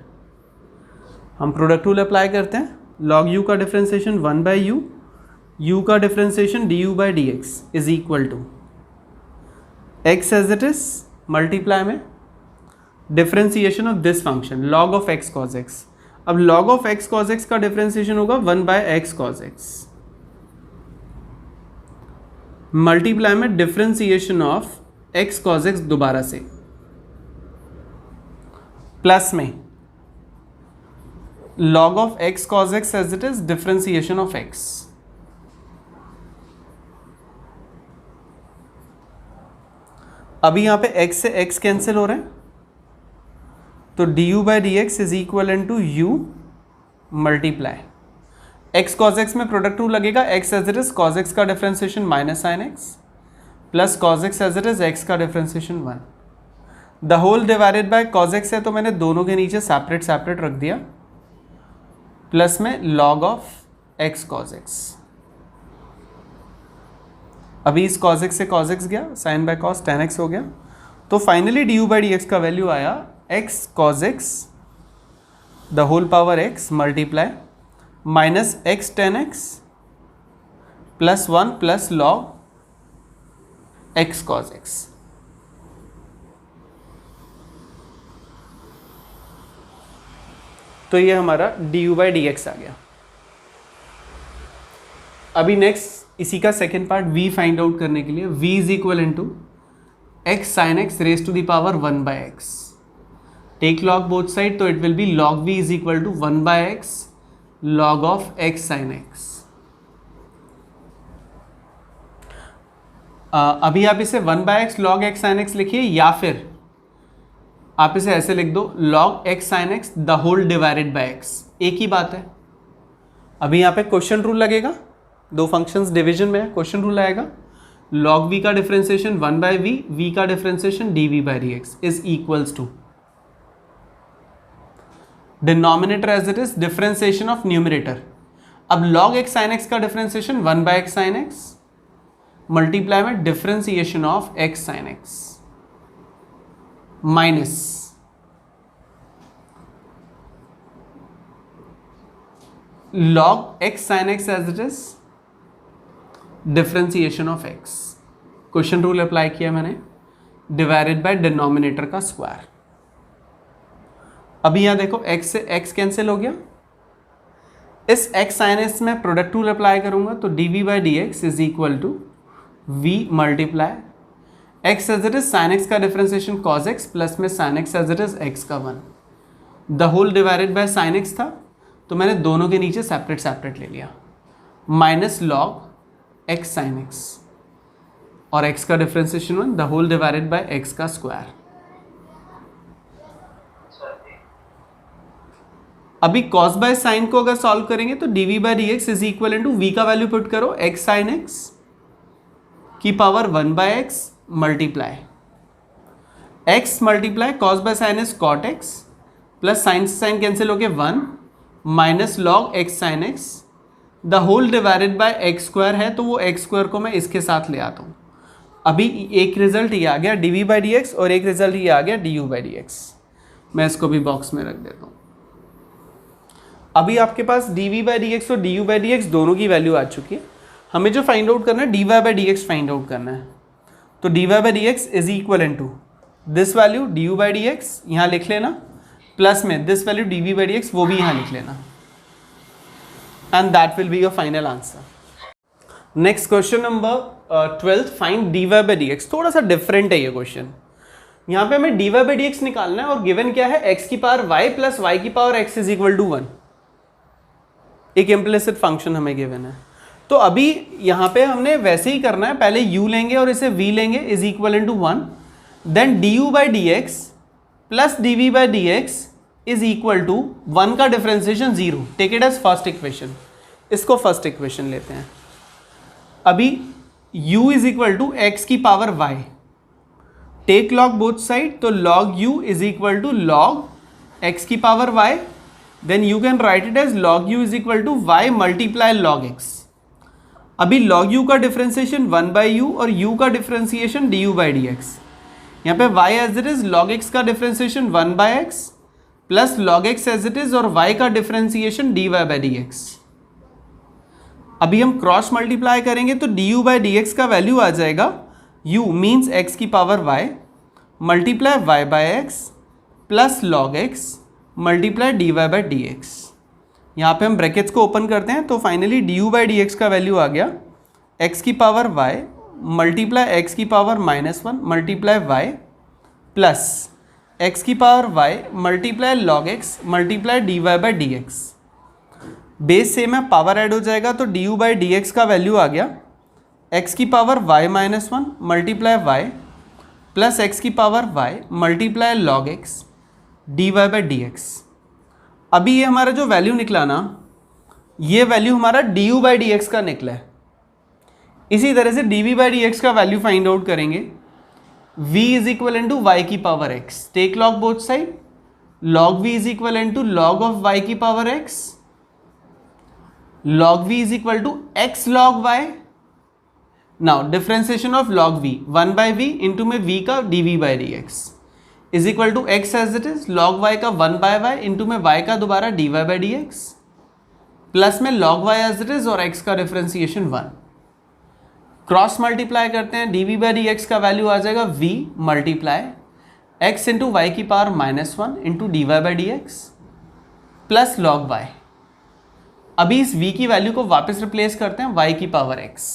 A: हम product rule apply करते हैं, log u का डिफ्रेंसिएशन 1 बाई u का differentiation du by D x is equal to x as it is multiply में differentiation of this function log of x cos x। अब log of x cos x का differentiation होगा 1 by x cos x multiply में differentiation of x cos x दोबारा से, plus में log of x cos x as it is differentiation of x। अभी यहां पे x से x कैंसिल हो रहे हैं, तो du by D x is equal N to u multiply x cos x में प्रोडक्ट रूल लगेगा, x as it is cos x का differentiation minus sine x plus cos x as it is x का differentiation 1 the whole divided by cos x है, तो मैंने दोनों के नीचे सेपरेट सेपरेट रख दिया, प्लस में log of x cos x। अभी इस cos x से cos x गया, sine by cos tan x हो गया, तो finally du by D x का वैल्यू आया x cos x the whole power x multiply minus x tan x plus 1 plus log x cos x। तो ये हमारा du by D x आ गया। अभी नेक्स्ट इसी का second part v find out करने के लिए, v is equal in to x sine x raise to the power 1 by x take log both side, तो it will be log v is equal to 1/x log of x sin x। अभी आप इसे 1/x log x sin x लिखिए, या फिर आप इसे ऐसे लिख दो log x sin x the whole divided by x, एक ही बात है। अभी यहाँ पे क्वेश्चन रूल लगेगा, दो फंक्शंस डिवीजन में है, क्वेश्चन रूल आएगा log v का डिफरेंशिएशन 1/v, v का differentiation dv/dx is equals to denominator as it is differentiation of numerator. अब log x sin x का differentiation 1/x sin x multiply में differentiation of x sin x minus log x sin x as it is differentiation of x, question rule apply किया मैंने, divided by denominator का square. अभी यहां देखो x से x cancel हो गया, इस x sin x में प्रोडक्ट रूल अप्लाई करूंगा तो dv/dx is equal to v multiply x as it is sin x का डिफरेंशिएशन cos x प्लस में sin x as it is x का 1 the whole divided by sin x था, तो मैंने दोनों के नीचे सेपरेट सेपरेट ले लिया, minus log x sin x और x का differentiation 1 the whole divided by x का स्क्वायर। अभी cos बाय साइन को अगर सॉल्व करेंगे तो dv/dx is equal to v का वैल्यू पुट करो x sin x की power 1/x multiply x multiply cos bye sine is cot x plus sine से साइन कैंसिल हो गए 1 minus log x sin x the whole divided by x square है, तो वो x square को मैं इसके साथ ले आता हूँ। अभी एक रिजल्ट ये आ गया dv/dx और एक रिजल्ट ये आ गया du/dx, मैं इसको भी बॉक्स में रख देता हूँ। अभी आपके पास dv/dx और du/dx दोनों की वैल्यू आ चुकी है, हमें जो फाइंड आउट करना है dy/dx फाइंड आउट करना है। तो dy/dx is equal to this value du/dx यहाँ लिख लेना, प्लस में दिस वैल्यू dv/dx वो भी यहाँ लिख लेना, and that will be your final answer. Next question number 12, find dy/dx। थोड़ा सा डिफरेंट है ये क्वेश्चन, यहाँ पे हमें dy/dx निकालना है और गिवन क्या है x की पावर y प्लस y की power x is equal to 1, एक इम्प्लिसिट फंक्शन हमें गिवन है। तो अभी यहाँ पे हमने वैसे ही करना है, पहले u लेंगे और इसे v लेंगे is equal to 1, then du/dx plus dv/dx is equal to 1 का differentiation 0, take it as first equation, इसको फर्स्ट इक्वेशन लेते हैं। अभी u is equal to x की power y, take log both side, तो log u is equal to log x की power y, then you can write it as log u is equal to y multiply log x। अभी log u का differentiation 1/u और u का differentiation du/dx, यहाँ पे y as it is log x का differentiation 1/x plus log x as it is और y का differentiation dy/dx। अभी हम क्रॉस मल्टीप्लाई करेंगे तो du/dx का वैल्यू आ जाएगा u मीन्स x की power y multiply y/x plus log x multiply dy/dx। यहाँ पे हम ब्रैकेट्स को ओपन करते हैं तो फाइनली du/dx का वैल्यू आ गया x की पावर y मल्टीप्लाई x की power -1 multiply y plus x की power y multiply log x multiply dy/dx। Base same है, पावर ऐड हो जाएगा तो du/dx का वैल्यू आ गया x की power y -1 multiply y plus x की power y multiply log x dy/dx। अभी ये हमारा जो वैल्यू निकला ना, ये वैल्यू हमारा du/dx का निकला है। इसी तरह से dv/dx का वैल्यू फाइंड आउट करेंगे, v is equal to y की power x, take log both side, log v is equal to log of y की power x, log v is equal to x log y। Now differentiation of log v 1/v into में v का dv/dx is equal to x as it is log y का 1/y into में y का दोबारा dy/dx plus में log y as it is और x का differentiation 1। Cross multiply करते हैं, dv/dx का वैल्यू आ जाएगा v multiply x into Y की power -1 into dy/dx plus log y। अभी इस v की वैल्यू को वापस रिप्लेस करते हैं y की पावर x,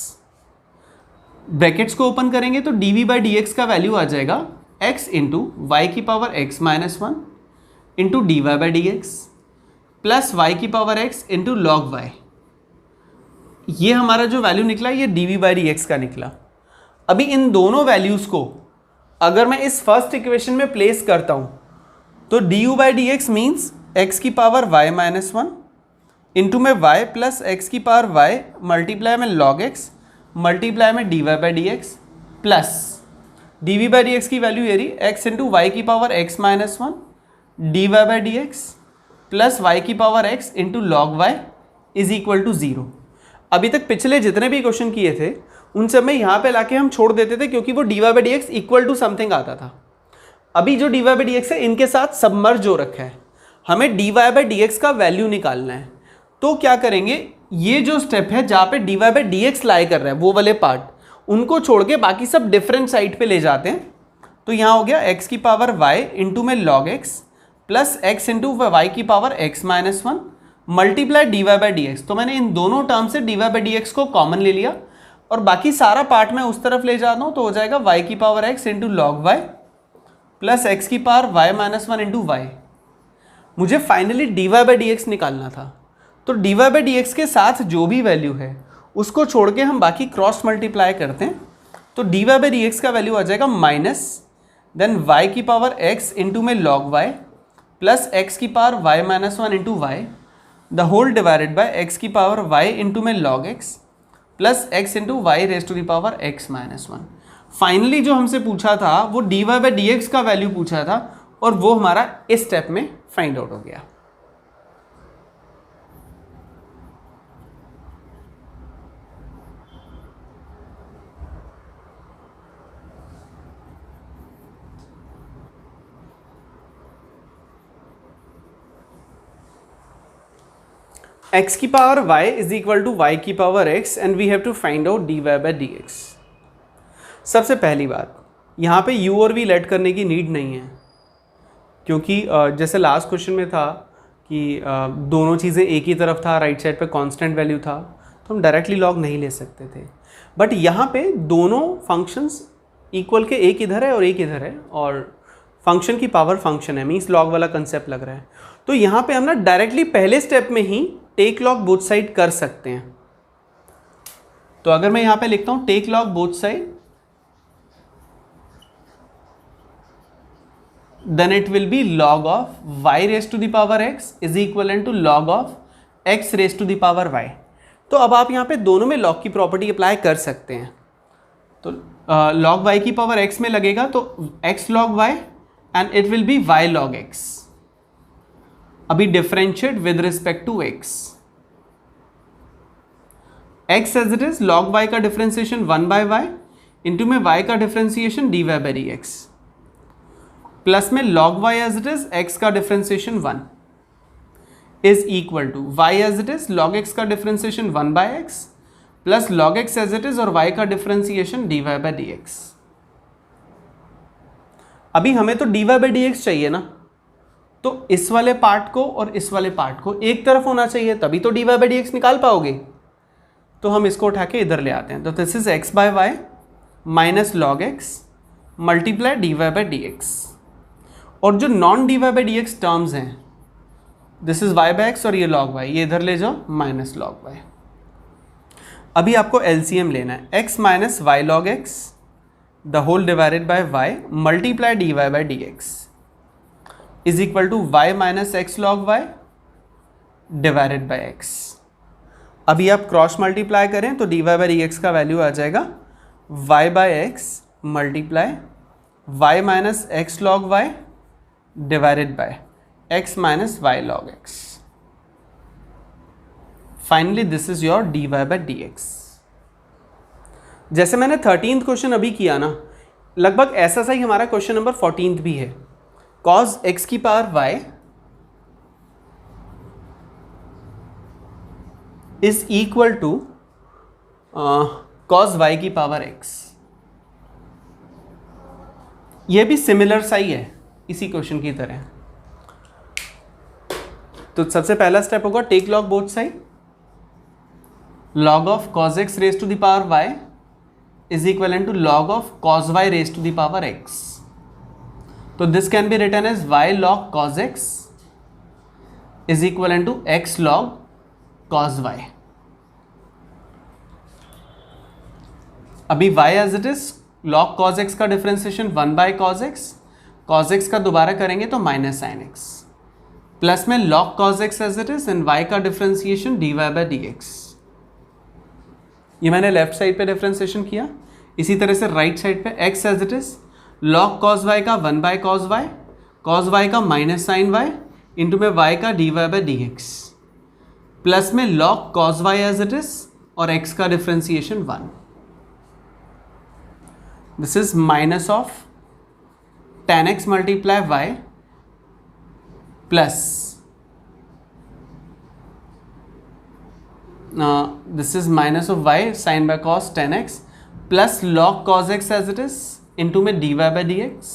A: ब्रैकेट्स को ओपन करेंगे तो dv/dx का वैल्यू आ जाएगा x इंटू वाई की power x -1 into D Y by D x plus Y की power x into log Y. ये हमारा जो वैल्यू निकला ये D we by D x का निकला। अभी इन दोनों वैल्यूज़ को अगर मैं इस फर्स्ट इक्वेशन में प्लेस करता हूँ तो D you by D x means X की power Y minus one into में वाई प्लस एक्स की पावर वाई मल्टीप्लाई में लॉग एक्स मल्टीप्लाई में D Y by D x plus D we by D X की value ये रही X into Y की power x minus one D Y by D x plus Y की power x into log Y is equal to zero. अभी तक पिछले जितने भी क्वेश्चन किए थे उन सब में यहाँ पे लाके हम छोड़ देते थे क्योंकि वो d Y by D x equal to something आता था। अभी जो d Y by D x है इनके साथ सबमर्ज हो रखा है, हमें d Y by D x का वैल्यू निकालना है। तो क्या करेंगे, ये जो स्टेप है जहाँ पे D Y by D X lie कर रहा है वो वाले पार्ट उनको छोड़ के बाकी सब डिफरेंट साइड पे ले जाते हैं। तो यहाँ हो गया एक्स की पावर वाई इंटू में log x plus x into Y की power x minus one multiply D Y by D x. तो मैंने इन दोनों टर्म से D Y by D X को कॉमन ले लिया और बाकी सारा पार्ट मैं उस तरफ ले जाता हूँ तो हो जाएगा वाई की power x into log Y plus x की power Y minus one into Y. मुझे finally D Y by D x निकालना था, तो D Y by D X के साथ जो भी वैल्यू है उसको छोड़ के हम बाकी क्रॉस मल्टीप्लाई करते हैं। तो D Y by D x का वैल्यू आ जाएगा माइनस देन वाई की पावर एक्स इंटू में लॉग वाई प्लस एक्स की power Y minus one into y the whole divided by x की पावर वाई इंटू में log x plus x into y raise to the power x minus one. Finally जो हमसे पूछा था वो d Y by D x का value पूछा था और वो हमारा इस स्टेप में फाइंड आउट हो गया। x की power y is equal to y की power x and we have to find out d Y by D x. सबसे पहली बात, यहाँ पे u और v लेट करने की नीड नहीं है क्योंकि जैसे लास्ट क्वेश्चन में था कि दोनों चीज़ें एक ही तरफ था, राइट साइड पे कांस्टेंट वैल्यू था, तो हम डायरेक्टली लॉग नहीं ले सकते थे। बट यहाँ पे दोनों फंक्शंस इक्वल के एक इधर है और एक इधर है और फंक्शन की पावर फंक्शन है, मीन्स लॉग वाला कंसेप्ट लग रहा है। तो यहाँ पे हम ना डायरेक्टली पहले स्टेप में ही टेक लॉग बोथ साइड कर सकते हैं। तो अगर मैं यहाँ पे लिखता हूँ take log both side then it will be log of y raised to the power x is equivalent to log of x raised to the power y। तो अब आप यहाँ पे दोनों में log की प्रॉपर्टी अप्लाई कर सकते हैं। तो log y की पावर x में लगेगा तो x log y and it will be y log x। अभी differentiate with respect to x, x as it is log y का डिफरेंशिएशन 1 बाय y इंटू में y का differentiation dy by D x plus में log y as it is x का differentiation 1 is equal to y as it is log x का differentiation 1 by x plus log x as it is और y का differentiation dy by D x. अभी हमें तो dy by D x चाहिए ना, तो इस वाले पार्ट को और इस वाले पार्ट को एक तरफ होना चाहिए तभी तो dy बाई डी एक्स निकाल पाओगे। तो हम इसको उठा के इधर ले आते हैं। तो this is x by Y minus log x multiply dy by D X और जो non dy by D X terms हैं this is y by X और ये log y, ये इधर ले जाओ माइनस log y। अभी आपको LCM लेना है, x minus y log x the whole divided by y multiply dy by D x is equal to y minus x log y divided by x। अभी आप क्रॉस मल्टीप्लाई करें तो dy by D x का value आ जाएगा y by x multiply y minus x log y divided by x minus y log x। Finally this is your dy by D x. जैसे मैंने 13th question अभी किया ना, लगभग ऐसा सा ही हमारा क्वेश्चन नंबर 14th भी है। cos x की power y is equal to cos y की पावर x। यह भी सिमिलर सा ही है इसी क्वेश्चन की तरह। तो सबसे पहला स्टेप होगा take log both side, log of cos x raised to the power y is equivalent to log of cos y raised to the power x। तो this can be written as y log cos x is equal to x log cos y. अभी y as it is log cos x का differentiation 1 by cos x का दोबारा करेंगे तो minus sine x, plus में log cos x as it is and y का differentiation dy by dx। ये मैंने लेफ्ट साइड पे डिफरेंशिएशन किया। इसी तरह से राइट साइड पे x as it is log cos y का 1 बाय कॉस y का माइनस साइन y इंटू में y का dy बाय dx, प्लस में log cos y as it is और x का differentiation 1। This is minus of tan x multiply y plus this is minus of y sin by cos tan x plus log cos x as it is into में dy by dx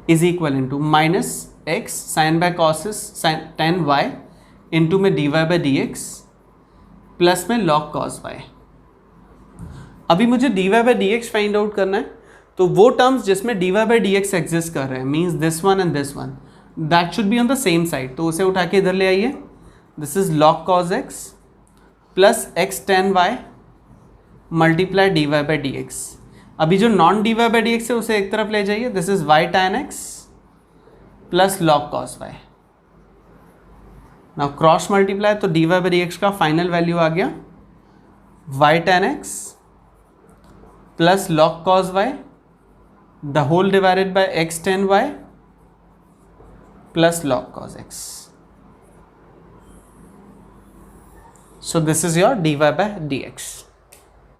A: is equal into minus x sin by cos sin tan y into में dy by dx plus में log cos y। अभी मुझे dy by dx find out करना है, तो वो terms जिसमें dy by dx एग्जिस्ट कर रहे हैं means this one and this one, that should be on the same side, तो उसे उठा के इधर ले आइए। This is log cos x plus x tan y multiply dy by dx। अभी जो नॉन dy बाई dx है उसे एक तरफ ले जाइए। This is y tan x plus log cos y। Now cross multiply तो dy बाई dx का फाइनल वैल्यू आ गया y tan x plus log cos y the whole divided by x tan y plus log cos x। So this is your dy by dx.